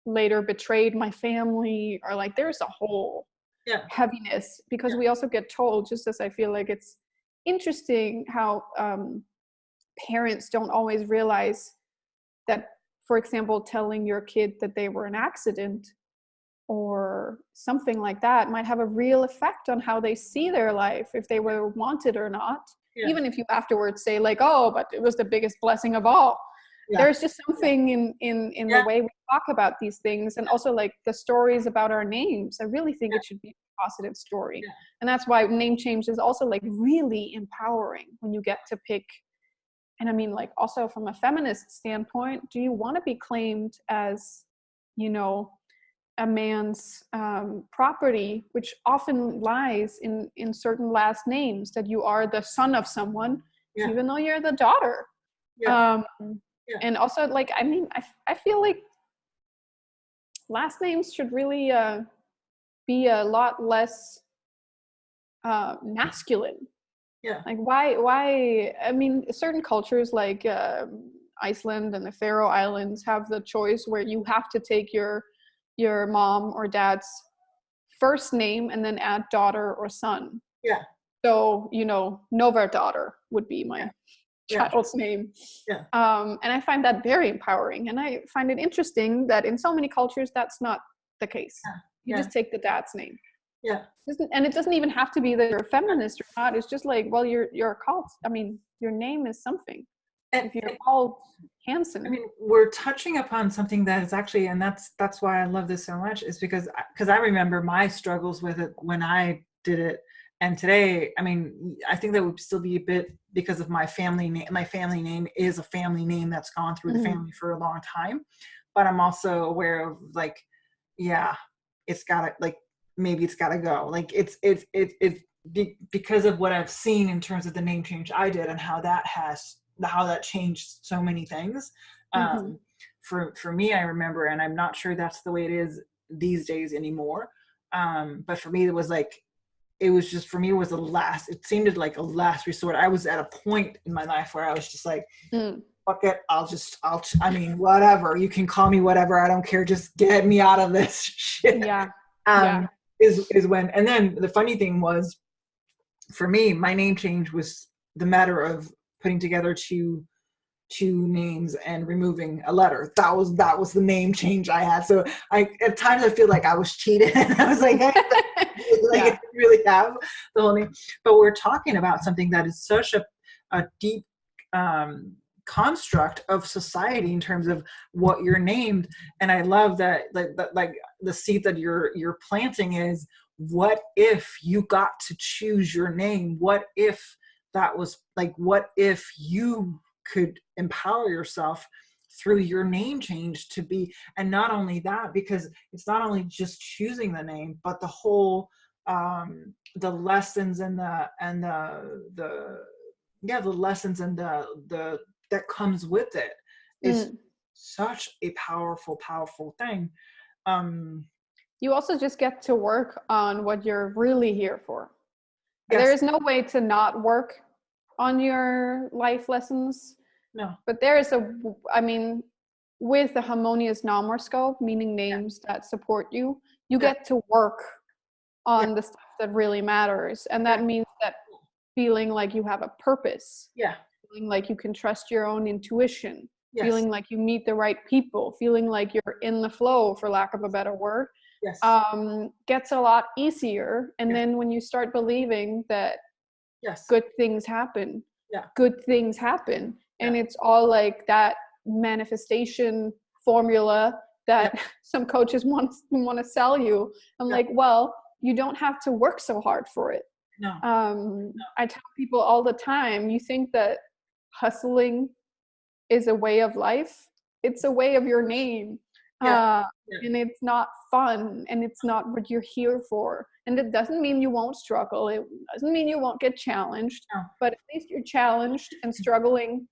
later betrayed my family, or like there's a whole heaviness, because we also get told, just as I feel like it's interesting how parents don't always realize that, for example, telling your kid that they were an accident or something like that might have a real effect on how they see their life, if they were wanted or not. Even if you afterwards say like, oh, but it was the biggest blessing of all. There's just something in the way we talk about these things, and also like the stories about our names. I really think it should be a positive story. And that's why name change is also like really empowering when you get to pick. And I mean, like also from a feminist standpoint, do you want to be claimed as, a man's property, which often lies in certain last names, that you are the son of someone, even though you're the daughter. And also, like, I mean, I feel like last names should really be a lot less masculine. Like why, I mean, certain cultures like Iceland and the Faroe Islands have the choice where you have to take your mom or dad's first name and then add daughter or son. So, Nova daughter would be my child's name. And I find that very empowering. And I find it interesting that in so many cultures, that's not the case. You just take the dad's name. And it doesn't even have to be that you're a feminist or not. It's just like, well, you're a cult. I mean, your name is something. And if you're called Hansen. I mean, we're touching upon something that is actually, and that's why I love this so much, is because I remember my struggles with it when I did it. And today, I mean, I think that would still be a bit because of my family name. My family name is a family name that's gone through the family for a long time. But I'm also aware of like, it's gotta, like, maybe it's gotta go. Like it's because of what I've seen in terms of the name change I did and how that changed so many things. For me, I remember, and I'm not sure that's the way it is these days anymore. But for me, it was like, it was just, for me, it seemed like a last resort. I was at a point in my life where I was just like, fuck it. I mean, whatever, you can call me whatever. I don't care. Just get me out of this shit. Is when, and then the funny thing was, for me, my name change was the matter of putting together two names and removing a letter. That was the name change I had. So at times I feel like I was cheated. I was like, I really have the whole name. But we're talking about something that is such a deep construct of society in terms of what you're named. And I love that, like the seed that you're planting is, what if you got to choose your name? What if that was like, what if you could empower yourself through your name change to be, and not only that, because it's not only just choosing the name, but the whole, the lessons and the lessons and the that comes with it is such a powerful thing. You also just get to work on what you're really here for. Yes. There is no way to not work on your life lessons. No. But there is with the harmonious nomerscope, meaning names that support you, you get to work on the stuff that really matters. And that means that feeling like you have a purpose. Yeah. Feeling like you can trust your own intuition. Yes. Feeling like you meet the right people. Feeling like you're in the flow, for lack of a better word. Yes. Gets a lot easier. And then when you start believing that good things happen, good things happen. And it's all like that manifestation formula that some coaches want to sell you. I'm like, well, you don't have to work so hard for it. No. I tell people all the time, you think that hustling is a way of life? It's a way of your name. And it's not fun, and it's not what you're here for. And it doesn't mean you won't struggle. It doesn't mean you won't get challenged, but at least you're challenged and struggling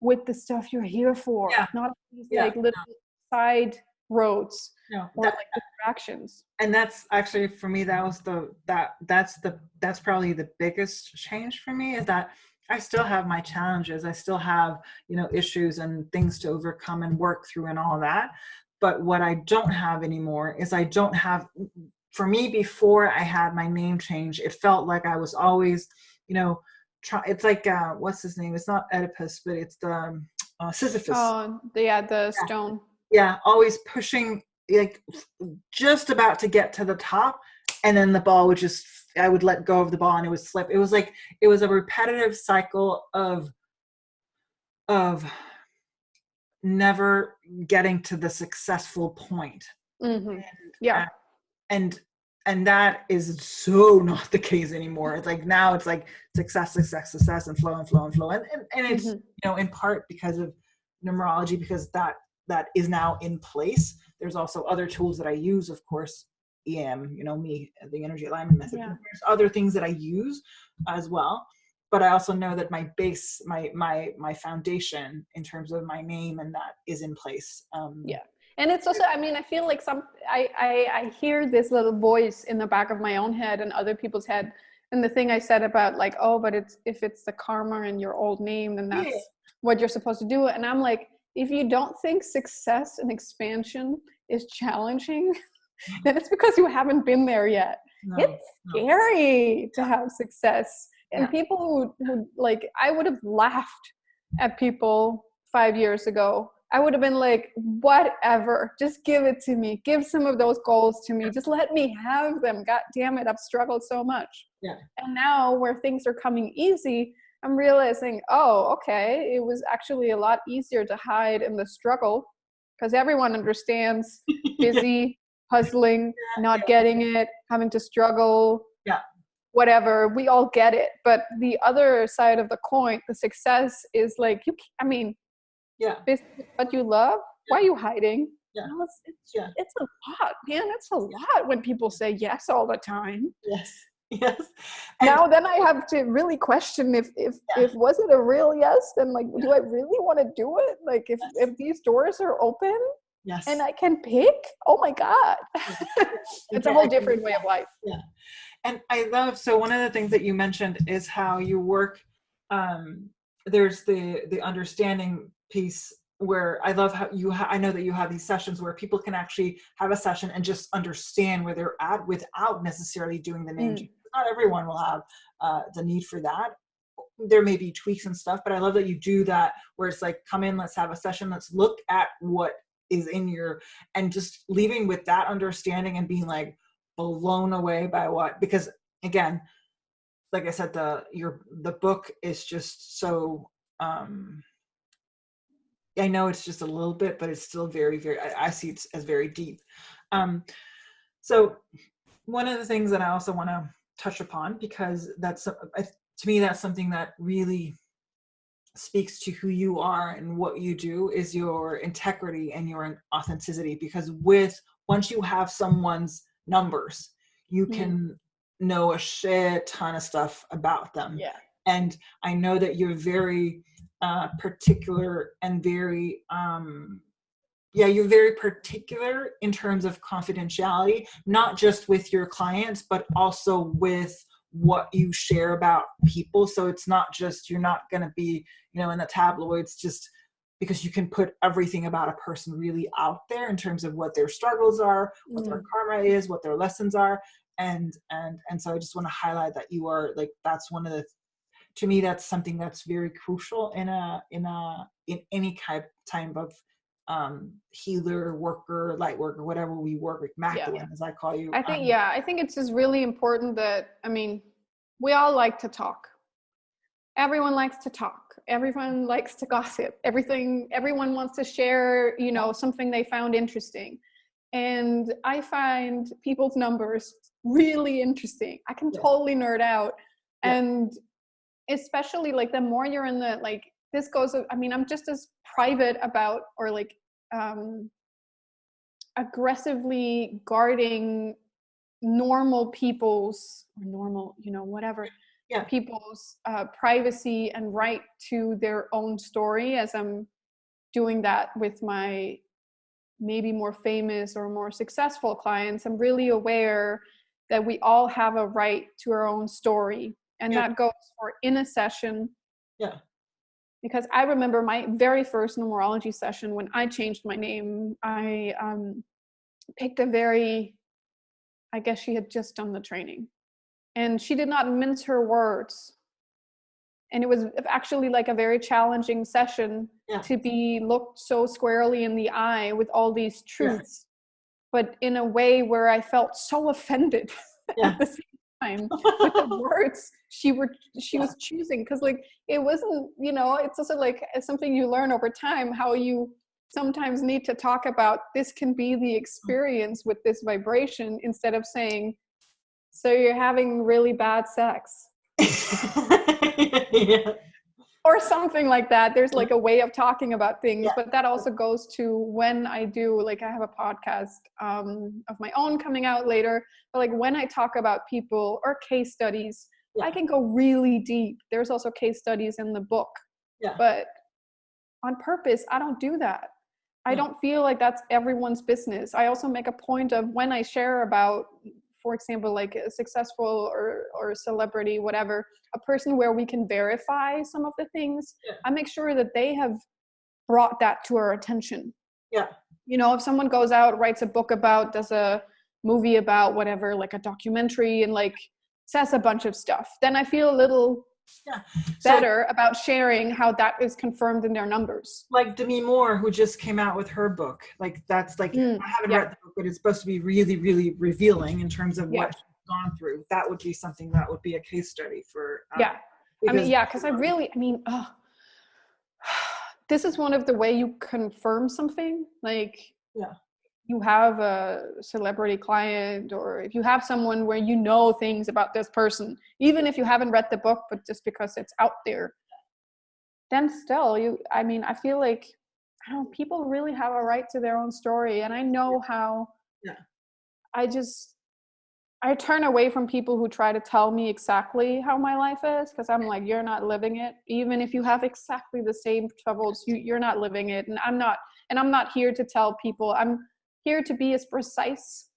with the stuff you're here for, not these like little side roads or like distractions. And that's actually, for me, that was that's probably the biggest change for me, is that I still have my challenges. I still have, issues and things to overcome and work through and all that. But what I don't have anymore is for me, before I had my name change, it felt like I was always, it's like, what's his name? It's not Oedipus, but it's the Sisyphus. Oh, the stone. Yeah, always pushing, like just about to get to the top, and then the ball would I would let go of the ball and it would slip. It was like, it was a repetitive cycle of never getting to the successful point. Mm-hmm. And that is so not the case anymore. It's like, now it's like success, and flow. And it's, in part because of numerology, because that is now in place. There's also other tools that I use, of course, EM, me, the energy alignment method. Yeah. There's other things that I use as well. But I also know that my base, my foundation in terms of my name and that is in place. And it's also, I feel like I hear this little voice in the back of my own head and other people's head. And the thing I said about like, oh, but if it's the karma in your old name, then that's what you're supposed to do. And I'm like, if you don't think success and expansion is challenging, then it's because you haven't been there yet. It's scary to have success. And people who like, I would have laughed at people 5 years ago. I would have been like, whatever, just give it to me. Give some of those goals to me. Just let me have them. God damn it, I've struggled so much. Yeah. And now where things are coming easy, I'm realizing, oh, okay, it was actually a lot easier to hide in the struggle because everyone understands busy, hustling, not getting it, having to struggle, whatever. We all get it. But the other side of the coin, the success is like, this is what you love. Why are you hiding? Yeah. No, it's a lot, man. It's a lot when people say yes all the time. Yes. Now then I have to really question if was it a real yes? Then like, do I really want to do it? Like if these doors are open and I can pick, oh my God. It's a whole different way of life. Yeah. And I love, so one of the things that you mentioned is how you work, there's the understanding piece where I love how I know that you have these sessions where people can actually have a session and just understand where they're at without necessarily doing the name change. Not everyone will have the need for that. There may be tweaks and stuff, but I love that you do that where it's like, come in, let's have a session, let's look at what is in your, and just leaving with that understanding and being like blown away by what, because again, like I said, the book is just so, I know it's just a little bit, but it's still very, very, I see it as very deep. So one of the things that I also want to touch upon, because that's, to me, that's something that really speaks to who you are and what you do is your integrity and your authenticity, because once you have someone's numbers, you can know a shit ton of stuff about them. Yeah. And I know that you're very particular and very you're very particular in terms of confidentiality, not just with your clients, but also with what you share about people. So it's not just, you're not going to be, in the tabloids just because you can put everything about a person really out there in terms of what their struggles are, what their karma is, what their lessons are. And so I just want to highlight that you are like, that's one of the, to me, that's something that's very crucial in any type of healer, worker, light worker, whatever we work with, Magdalene, as I call you. I think it's just really important that, we all like to talk. Everyone likes to talk. Everyone likes to gossip. Everyone wants to share, something they found interesting. And I find people's numbers really interesting. I can totally nerd out. And especially like the more you're in the, like, this goes, I'm just as private about, or like aggressively guarding normal people's, people's privacy and right to their own story, as I'm doing that with my maybe more famous or more successful clients. I'm really aware that we all have a right to our own story. And that goes for in a session. Yeah. Because I remember my very first numerology session when I changed my name. I picked I guess she had just done the training. And she did not mince her words. And it was actually like a very challenging session to be looked so squarely in the eye with all these truths, but in a way where I felt so offended at the same time with the words she was choosing. Because like, it wasn't, it's also like something you learn over time, how you sometimes need to talk about, this can be the experience with this vibration, instead of saying, so you're having really bad sex. Or something like that. There's like a way of talking about things, but that also goes to when I do, like, I have a podcast of my own coming out later, but like when I talk about people or case studies, I can go really deep. There's also case studies in the book, but on purpose, I don't do that. I don't feel like that's everyone's business. I also make a point of, when I share about, for example, like a successful or celebrity, whatever, a person where we can verify some of the things, I make sure that they have brought that to our attention. Yeah. If someone goes out, writes a book about, does a movie about, whatever, like a documentary, and like says a bunch of stuff, then I feel a little better about sharing how that is confirmed in their numbers. Like Demi Moore, who just came out with her book. Like, that's like, I haven't read the book, but it's supposed to be really, really revealing in terms of what she's gone through. That would be something that would be a case study for. Because I really, this is one of the way you confirm something. Like, you have a celebrity client, or if you have someone where you know things about this person, even if you haven't read the book, but just because it's out there, then still I feel like, people really have a right to their own story. And I know how I turn away from people who try to tell me exactly how my life is, because I'm like, you're not living it. Even if you have exactly the same troubles, you're not living it. And I'm not here to tell people. I'm here to be as precise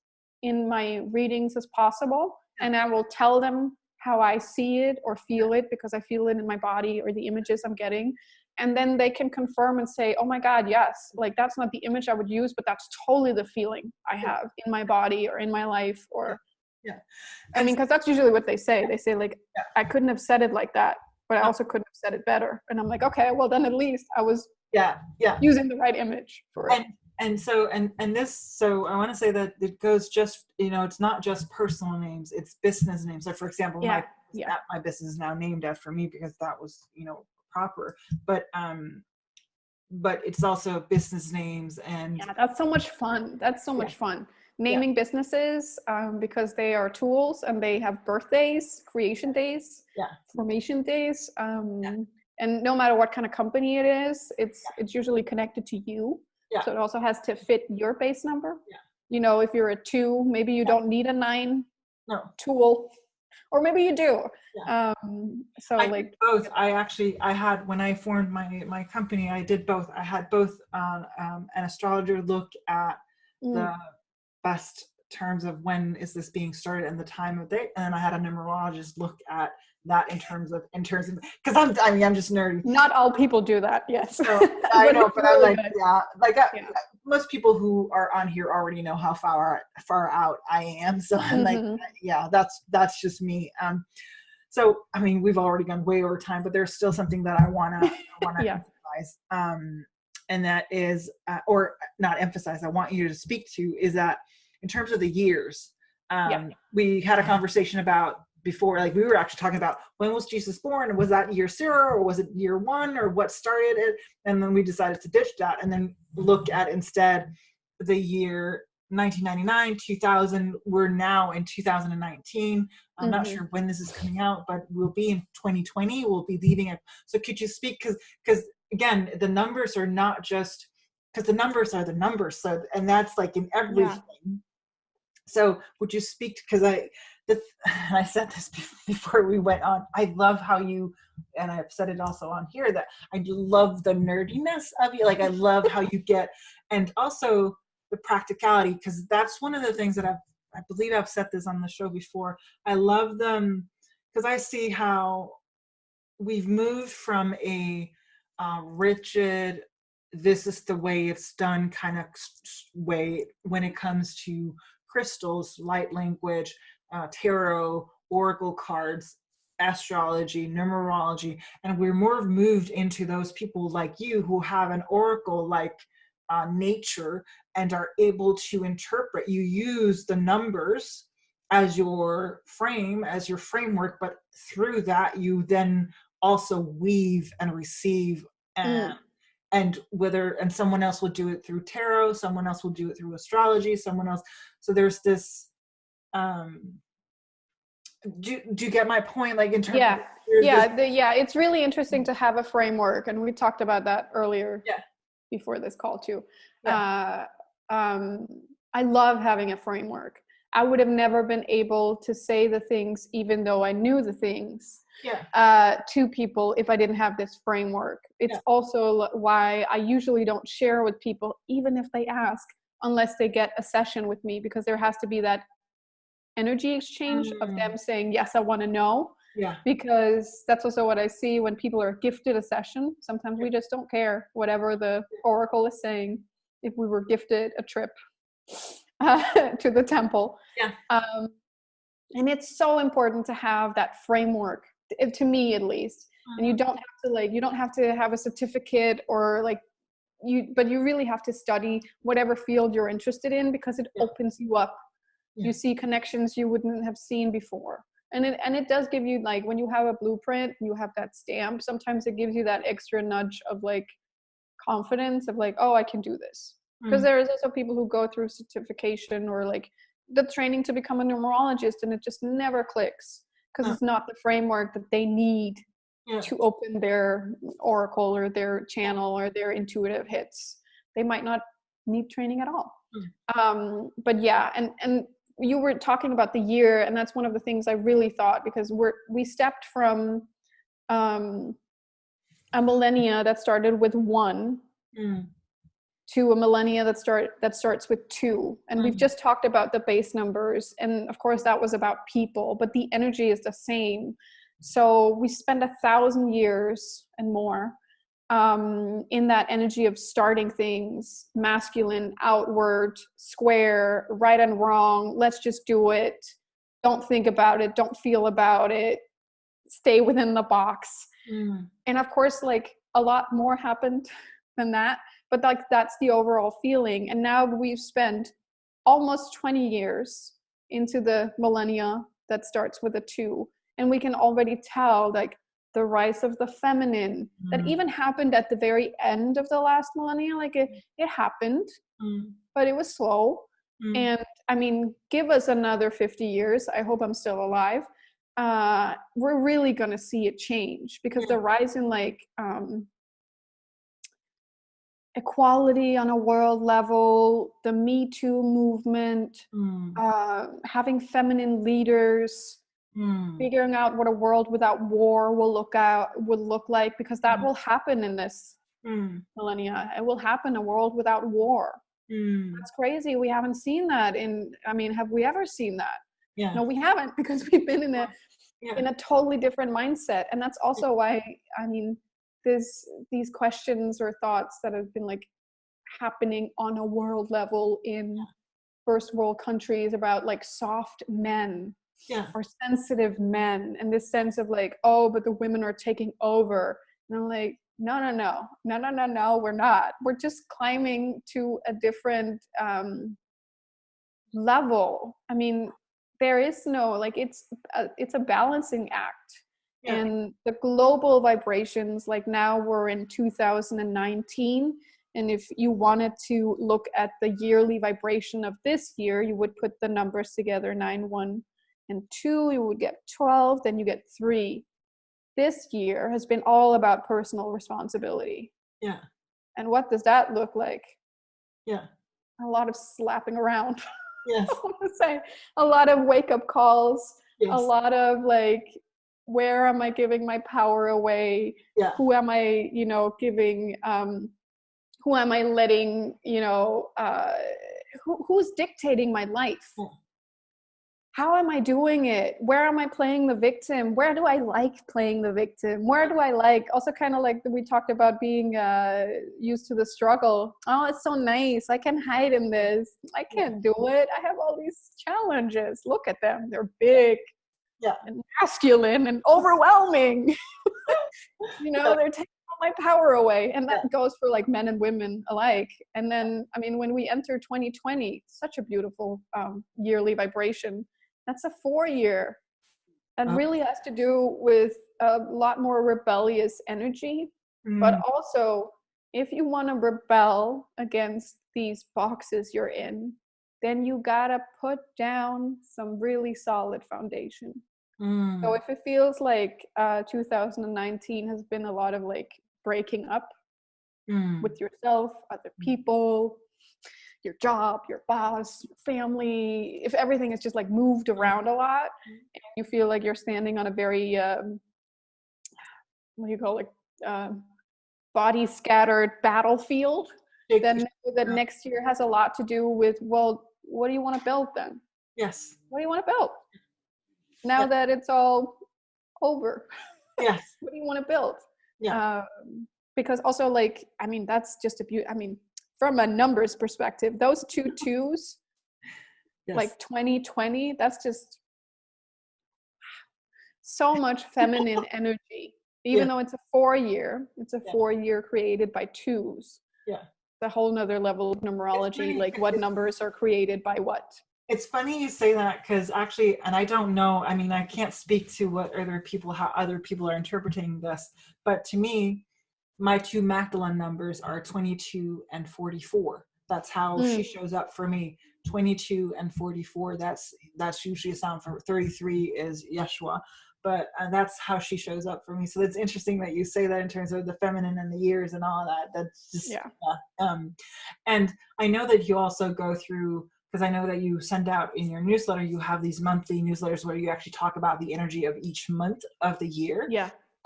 in my readings as possible. And I will tell them how I see it or feel it, because I feel it in my body or the images I'm getting. And then they can confirm and say, oh my God, yes, like that's not the image I would use, but that's totally the feeling I have in my body or in my life, or because that's usually what they say. They say like, I couldn't have said it like that, but I also couldn't have said it better. And I'm like, okay, well then at least I was using the right image for it. So I want to say that it goes just, it's not just personal names, it's business names. So for example, my business is now named after me, because that was, proper, but it's also business names. And that's so much fun. Much fun. Naming businesses, because they are tools and they have birthdays, creation days, formation days. And no matter what kind of company it is, it's usually connected to you. Yeah. So it also has to fit your base number. Yeah. You know, if you're a 2, maybe you don't need a 9 tool, or maybe you do. Yeah. So I like did both. I had, when I formed my company, I did both. I had both an astrologer look at the best terms of when is this being started and the time of day, and then I had a numerologist look at that in terms of because I'm just nerdy. Not all people do that. Yes. So, I know, but really I'm like, good. yeah, like most people who are on here already know how far out I am. So I'm like, yeah, that's just me. So I mean, we've already gone way over time, but there's still something that I wanna emphasize. And that is, or not emphasize, I want you to speak to, is that in terms of the years, we had a conversation about before, like we were actually talking about when was Jesus born? Was that year 0 or was it year 1 or what started it? And then we decided to ditch that and then look at instead the year 1999, 2000. We're now in 2019. I'm not sure when this is coming out, but we'll be in 2020. We'll be leaving it. So could you speak, because again, the numbers are not just, because the numbers are the numbers. So, and that's like in everything. Yeah. So would you speak, because I said this before we went on, I love how you, and I've said it also on here, that I love the nerdiness of you. Like I love how you get, and also the practicality, because that's one of the things that I believe I've said this on the show before. I love them because I see how we've moved from a rigid, this is the way it's done kind of way when it comes to crystals, light language, tarot, oracle cards, astrology, numerology, and we're more moved into those people like you who have an oracle like nature and are able to interpret. You use the numbers as your frame, as your framework, but through that you then also weave and receive, and someone else will do it through tarot, someone else will do it through astrology, someone else. So there's this, do you get my point? Like in terms of it's really interesting to have a framework, and we talked about that earlier before this call too. I love having a framework. I would have never been able to say the things, even though I knew the things, to people if I didn't have this framework. It's also why I usually don't share with people, even if they ask, unless they get a session with me, because there has to be that energy exchange of them saying, yes, I want to know. Because that's also what I see when people are gifted a session. Sometimes we just don't care whatever the oracle is saying. If we were gifted a trip to the temple. And it's so important to have that framework, to me at least. And you don't have to have a certificate or but you really have to study whatever field you're interested in, because it opens you up. You see connections you wouldn't have seen before. And it does give you, like, when you have a blueprint, you have that stamp, sometimes it gives you that extra nudge of like confidence of like, oh, I can do this. Because there is also people who go through certification or like the training to become a numerologist, and it just never clicks because it's not the framework that they need to open their oracle or their channel or their intuitive hits. They might not need training at all. But yeah, and you were talking about the year, and that's one of the things I really thought, because we stepped from a millennia that started with 1 to a millennia that starts with 2. And we've just talked about the base numbers, and of course that was about people, but the energy is the same. So we spend 1,000 years and more in that energy of starting things, masculine, outward, square, right and wrong, let's just do it, don't think about it, don't feel about it, stay within the box. And of course, like, a lot more happened than that, but like that's the overall feeling. And now we've spent almost 20 years into the millennia that starts with a 2, and we can already tell like the rise of the feminine that even happened at the very end of the last millennia. Like it happened, but it was slow. And I mean, give us another 50 years, I hope I'm still alive, we're really going to see it change, because the rise in like equality on a world level, the Me Too movement, having feminine leaders, figuring out what a world without war would look like, because that will happen in this millennia. It will happen, a world without war. That's crazy. We haven't seen that have we ever seen that? Yeah. No, we haven't, because we've been in a totally different mindset. And that's also why, there's these questions or thoughts that have been like happening on a world level in first world countries about like soft men or sensitive men, and this sense of like, oh, but the women are taking over. And I'm like, no, we're not. We're just climbing to a different level. There is no, like, it's a balancing act. And the global vibrations, like now we're in 2019, and if you wanted to look at the yearly vibration of this year, you would put the numbers together, 9, 1, and 2, you would get 12, then you get 3. This year has been all about personal responsibility. And what does that look like? A lot of slapping around. I want to say a lot of wake-up calls, a lot of like, where am I giving my power away? Who am I, giving, who am I letting, who's dictating my life? How am I doing it? Where am I playing the victim? Where do I like playing the victim? Where do I like, also kind of like we talked about being used to the struggle. Oh, it's so nice. I can hide in this. I can't do it. I have all these challenges. Look at them. They're big and masculine and overwhelming. They're taking all my power away. And that goes for like men and women alike. And then, when we enter 2020, such a beautiful yearly vibration. That's a 4-year. That really has to do with a lot more rebellious energy. But also, if you want to rebel against these boxes you're in, then you gotta put down some really solid foundation. So if it feels like 2019 has been a lot of like breaking up with yourself, other people, your job, your boss, your family, if everything is just like moved around a lot, and you feel like you're standing on a very what do you call it, body scattered battlefield, then the next year has a lot to do with, well, what do you want to build then? What do you want to build now that it's all over? What do you want to build? Because also, like, that's just from a numbers perspective, those 2 2s, like 2020, that's just so much feminine energy. Even though it's a 4-year, it's a 4-year created by 2s. The whole nother level of numerology, like what numbers are created by what. It's funny you say that, because actually, and I don't know, I can't speak to how other people are interpreting this, but to me, my 2 Magdalene numbers are 22 and 44. That's how she shows up for me. 22 and 44. That's usually a sound for 33 is Yeshua, but that's how she shows up for me. So it's interesting that you say that in terms of the feminine and the years and all that. That's just and I know that you also go through, because I know that you send out in your newsletter, you have these monthly newsletters where you actually talk about the energy of each month of the year.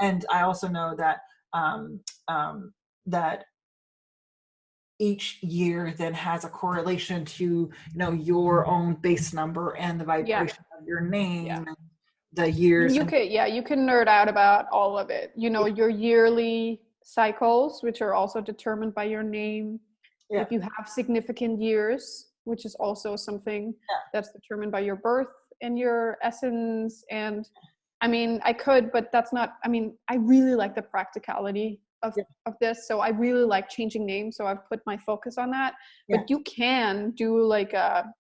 And I also know that that each year then has a correlation to your own base number and the vibration of your name and the years. You can nerd out about all of it. Your yearly cycles, which are also determined by your name. If you have significant years, which is also something that's determined by your birth and your essence. And I could, but that's not, I really like the practicality of this. So I really like changing names. So I've put my focus on that, but you can do like a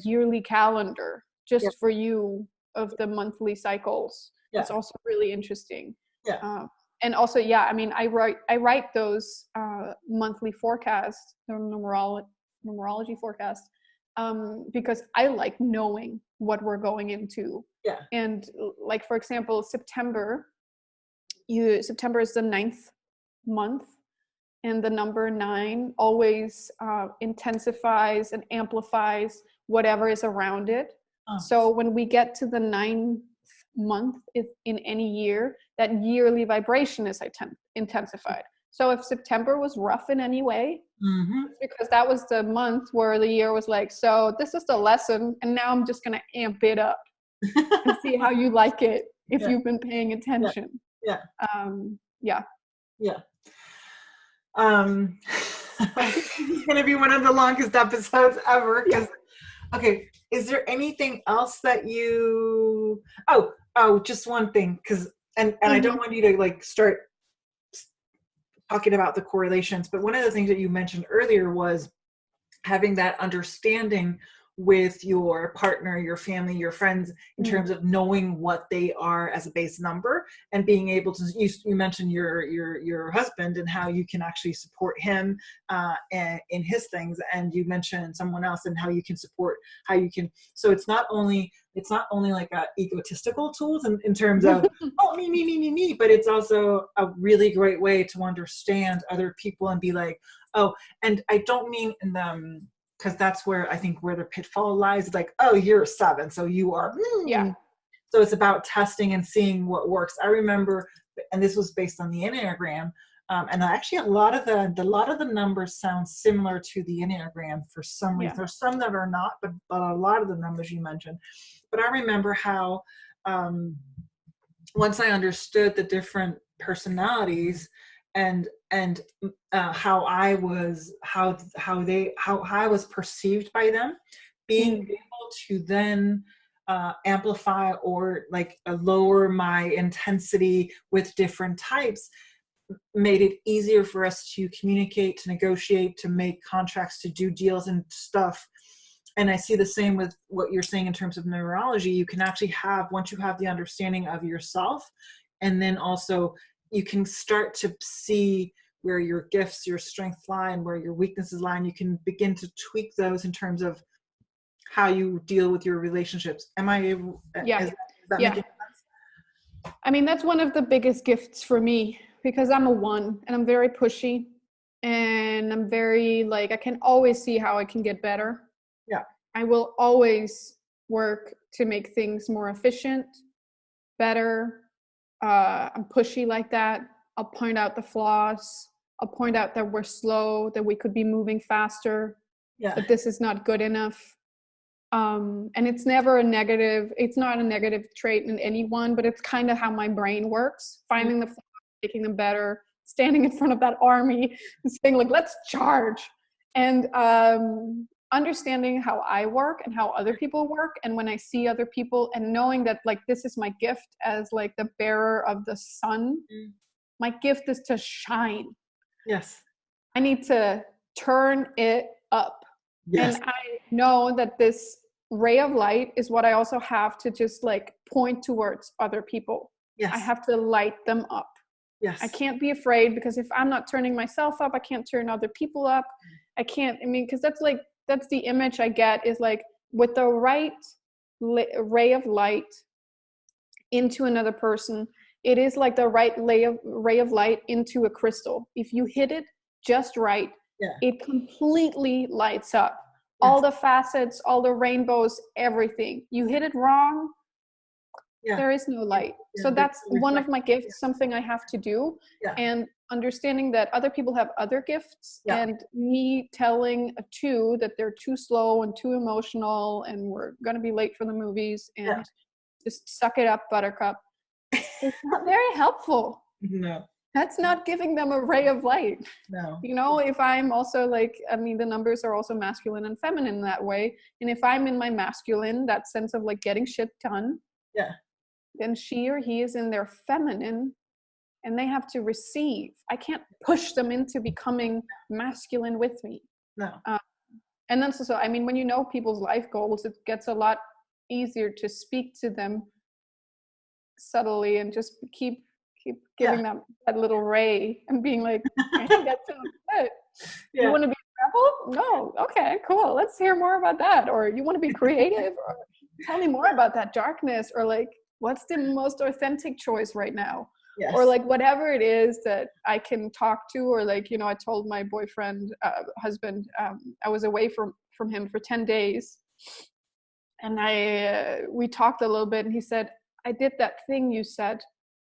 yearly calendar just for you of the monthly cycles. It's also really interesting. And also, I write those monthly forecasts, the numerology forecast, because I like knowing what we're going into. Yeah. And like, for example, September is the 9th month, and the number 9 always intensifies and amplifies whatever is around it. Oh. So when we get to the 9th month in any year, that yearly vibration is intensified. So if September was rough in any way, it's because that was the month where the year was like, so this is the lesson, and now I'm just going to amp it up and see how you like it if you've been paying attention. Yeah. Yeah. It's going to be one of the longest episodes ever. Okay, is there anything else that you? Oh, just one thing, and I don't want you to like start talking about the correlations, but one of the things that you mentioned earlier was having that understanding with your partner, your family, your friends, in terms of knowing what they are as a base number, and being able to, you mentioned your husband and how you can actually support him and in his things, and you mentioned someone else and how you can support, so it's not only like a egotistical tools in terms of me, but it's also a really great way to understand other people and be like, oh, and I don't mean in them, because that's where I think where the pitfall lies. It's like, oh, you're a 7, so you are. So it's about testing and seeing what works. I remember, and this was based on the Enneagram, and actually a lot of the numbers sound similar to the Enneagram for some reason. There's some that are not, but a lot of the numbers you mentioned. But I remember how once I understood the different personalities and how I was perceived by them, being able to then amplify or like lower my intensity with different types made it easier for us to communicate, to negotiate, to make contracts, to do deals and stuff. And I see the same with what you're saying in terms of numerology. You can actually once you have the understanding of yourself, and then also you can start to see where your gifts, your strengths lie, and where your weaknesses lie, and you can begin to tweak those in terms of how you deal with your relationships. Am I able? Is that making sense? I mean, that's one of the biggest gifts for me, because I'm a 1 and I'm very pushy, and I'm very like, I can always see how I can get better. Yeah. I will always work to make things more efficient, better. I'm pushy like that. I'll point out the flaws. I'll point out that we're slow, that we could be moving faster, that this is not good enough. And it's never it's not a negative trait in anyone, but it's kind of how my brain works, finding the flaws, making them better, standing in front of that army and saying like, let's charge. And understanding how I work and how other people work. And when I see other people and knowing that like, this is my gift as like the bearer of the sun, my gift is to shine. Yes. I need to turn it up. Yes. And I know that this ray of light is what I also have to just like point towards other people. Yes. I have to light them up. Yes. I can't be afraid, because if I'm not turning myself up, I can't turn other people up. Because that's the image I get, is like with the right ray of light into another person, it is like the right ray of light into a crystal. If you hit it just right, it completely lights up. All the facets, all the rainbows, everything. You hit it wrong, there is no light. So that's one of my gifts, something I have to do. And understanding that other people have other gifts, and me telling a 2 that they're too slow and too emotional and we're going to be late for the movies and just suck it up, buttercup. It's not very helpful. No. That's not giving them a ray of light. No. You know, if I'm also like, I mean, the numbers are also masculine and feminine in that way. And if I'm in my masculine, that sense of like getting shit done, then she or he is in their feminine, and they have to receive. I can't push them into becoming masculine with me. No. And then so I mean, when you know people's life goals, it gets a lot easier to speak to them subtly and just keep giving them that little ray and being like, I think that sounds good. You want to be Travel? No. Okay, cool. Let's hear more about that. Or you want to be creative? Or tell me more about that darkness. Or like, what's the most authentic choice right now? Yes. Or like whatever it is that I can talk to. Or like, you know, I told my boyfriend, husband, I was away from him for 10 days. And we talked a little bit, and he said, I did that thing you said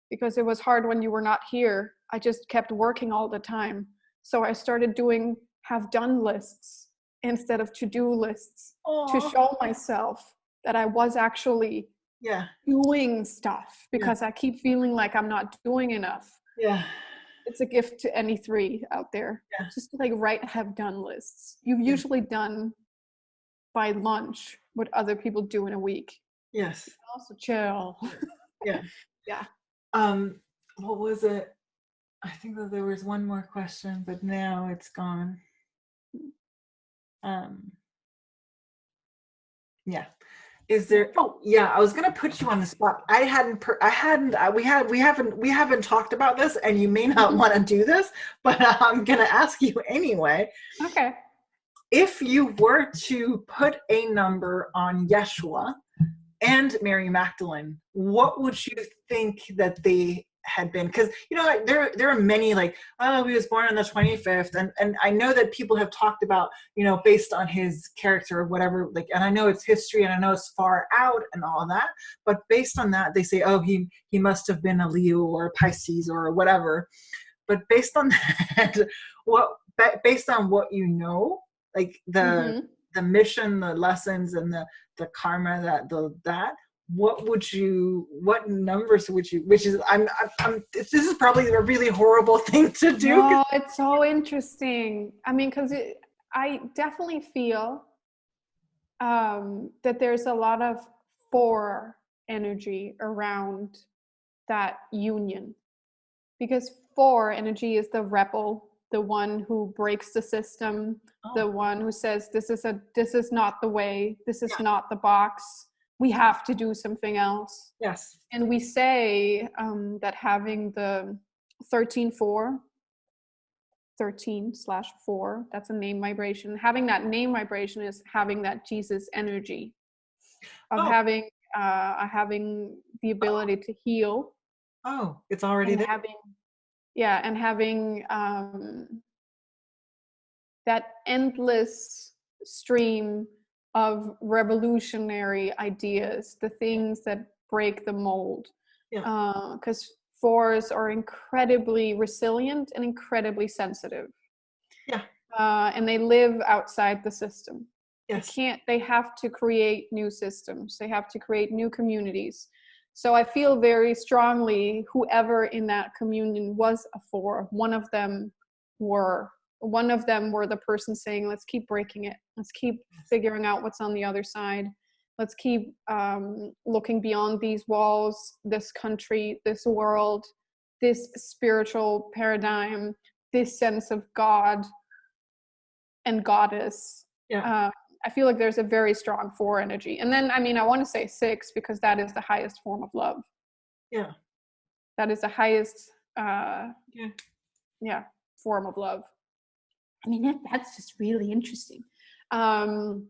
because it was hard when you were not here. I just kept working all the time. So I started doing have done lists instead of to-do lists to show myself that I was actually doing stuff, because I keep feeling like I'm not doing enough. Yeah. It's a gift to any three out there. Yeah. Just like write have done lists. You've usually done by lunch what other people do in a week. Yes. You can also chill. Yeah. Yeah. What was it? I think that there was one more question, but now it's gone. Yeah. Is there? Oh, yeah. I was gonna put you on the spot. We haven't talked about this, and you may not want to do this, but I'm gonna ask you anyway. Okay. If you were to put a number on Yeshua and Mary Magdalene, what would you think that they had been? Because, you know, like, there are many, like, oh, he was born on the 25th. And I know that people have talked about, you know, based on his character or whatever, like, and I know it's history and I know it's far out and all that, but based on that, they say, oh, he must have been a Leo or a Pisces or whatever. But based on that, based on what you know, like the mission, the lessons, and the karma, what numbers would you, which is this is probably a really horrible thing to do. No, it's so interesting. I mean, because I definitely feel that there's a lot of 4 energy around that union, because 4 energy is the rebel, the one who breaks the system, the one who says this is not the way, this is not the box, we have to do something else. Yes. And we say that having the 13/4, 13/4, that's a name vibration. Having that name vibration is having that Jesus energy of having the ability to heal. Oh, it's already there. Having that endless stream of revolutionary ideas, the things that break the mold. Because 4s are incredibly resilient and incredibly sensitive. Yeah. And they live outside the system. Yes. They have to create new systems. They have to create new communities. So I feel very strongly whoever in that communion was a 4, one of them were the person saying, let's keep breaking it. Let's keep figuring out what's on the other side. Let's keep looking beyond these walls, this country, this world, this spiritual paradigm, this sense of God and goddess. Yeah. I feel like there's a very strong 4 energy. And then, I mean, I want to say 6 because that is the highest form of love. Yeah. That is the highest form of love. I mean, that's just really interesting. And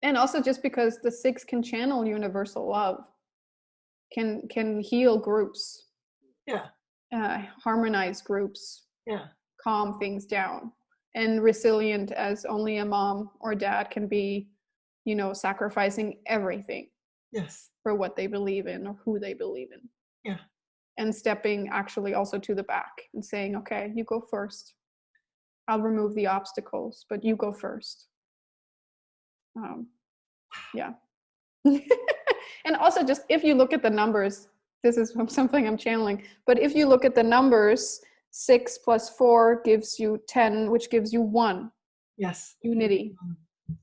also just because the 6 can channel universal love, can heal groups. Yeah. Harmonize groups. Yeah. Calm things down. And resilient as only a mom or dad can be, you know, sacrificing everything. Yes. For what they believe in or who they believe in. Yeah. And stepping actually also to the back and saying, okay, you go first. I'll remove the obstacles, but you go first. Yeah. And also just if you look at the numbers, this is something I'm channeling, but if you look at the numbers, 6 + 4 gives you 10, which gives you 1. Yes. Unity.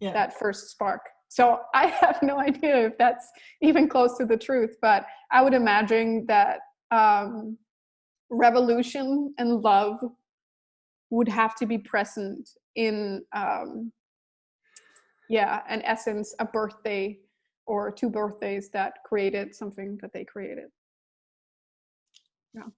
Yeah. That first spark. So I have no idea if that's even close to the truth, but I would imagine that revolution and love would have to be present in, in essence, a birthday or 2 birthdays that created something that they created. Yeah.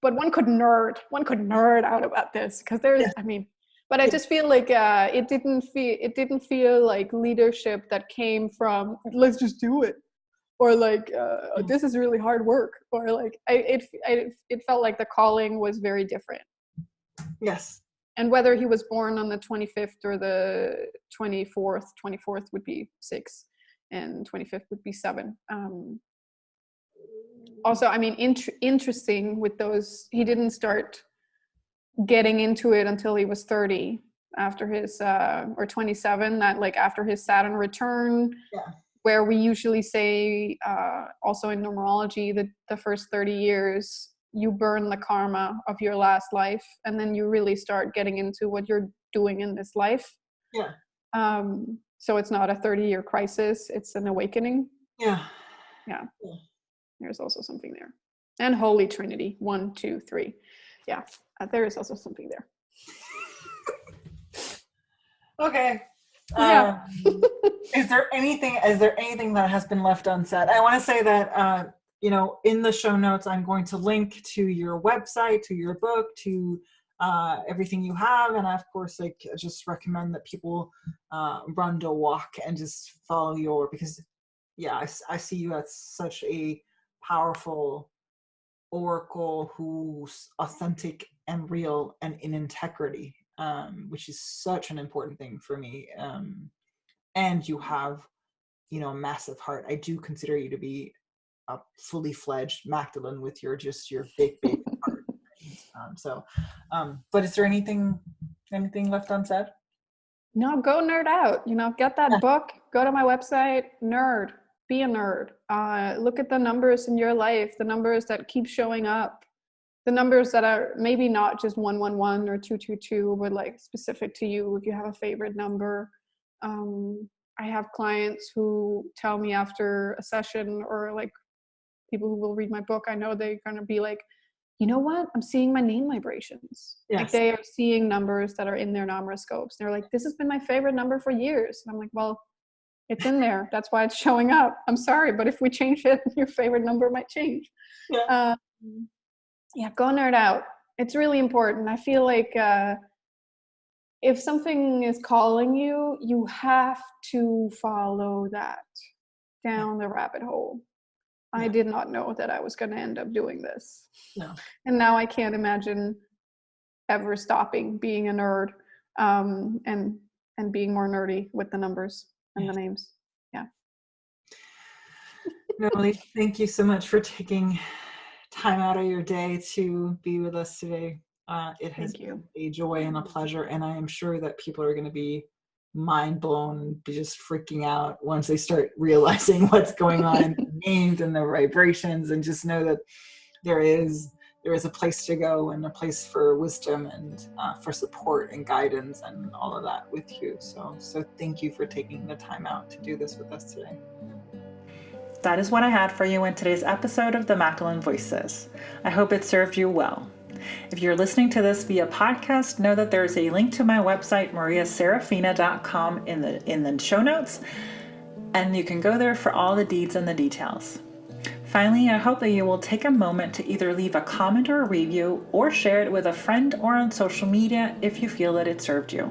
but one could nerd out about this, because there's, I mean, but I just feel like it didn't feel like leadership that came from let's just do it, or like this is really hard work, or like it felt like the calling was very different. Yes. And whether he was born on the 25th or the 24th would be 6 and 25th would be 7. Also, I mean, interesting with those, he didn't start getting into it until he was 30, after his or 27, that like after his Saturn return, where we usually say also in numerology that the first 30 years you burn the karma of your last life, and then you really start getting into what you're doing in this life. So it's not a 30-year crisis, it's an awakening. Yeah. There's also something there. And Holy Trinity, 1, 2, 3. There is also something there. Okay. Yeah. Is there anything that has been left unsaid? I want to say that in the show notes, I'm going to link to your website, to your book, to everything you have, and I, of course, like, just recommend that people run to walk and just follow because I see you as such a powerful oracle who's authentic and real and in integrity, which is such an important thing for me. And you have, a massive heart. I do consider you to be a fully fledged Magdalene with your big heart. But is there anything left unsaid? No, go nerd out. Get that book, go to my website, nerd. Be a nerd. Look at the numbers in your life, the numbers that keep showing up, the numbers that are maybe not just 111 or 222, but like specific to you if you have a favorite number. I have clients who tell me after a session, or like people who will read my book, I know they're going to be like, you know what? I'm seeing my name vibrations. Yes. Like they are seeing numbers that are in their numeroscopes. They're like, this has been my favorite number for years. And I'm like, well, it's in there. That's why it's showing up. I'm sorry, but if we change it, your favorite number might change. Go nerd out. It's really important. I feel like if something is calling you, you have to follow that down the rabbit hole. I did not know that I was going to end up doing this. And now I can't imagine ever stopping being a nerd, and being more nerdy with the numbers and the names. Novalee, thank you so much for taking time out of your day to be with us today. It has been a joy and a pleasure, and I am sure that people are going to be mind blown, be just freaking out once they start realizing what's going on in the names and the vibrations, and just know that there is a place to go and a place for wisdom and for support and guidance and all of that with you. So thank you for taking the time out to do this with us today. That is what I had for you in today's episode of the Magdalene Voices. I hope it served you well. If you're listening to this via podcast, know that there's a link to my website, riiiiidiculous.com, in the show notes, and you can go there for all the deeds and the details. Finally, I hope that you will take a moment to either leave a comment or a review, or share it with a friend or on social media if you feel that it served you.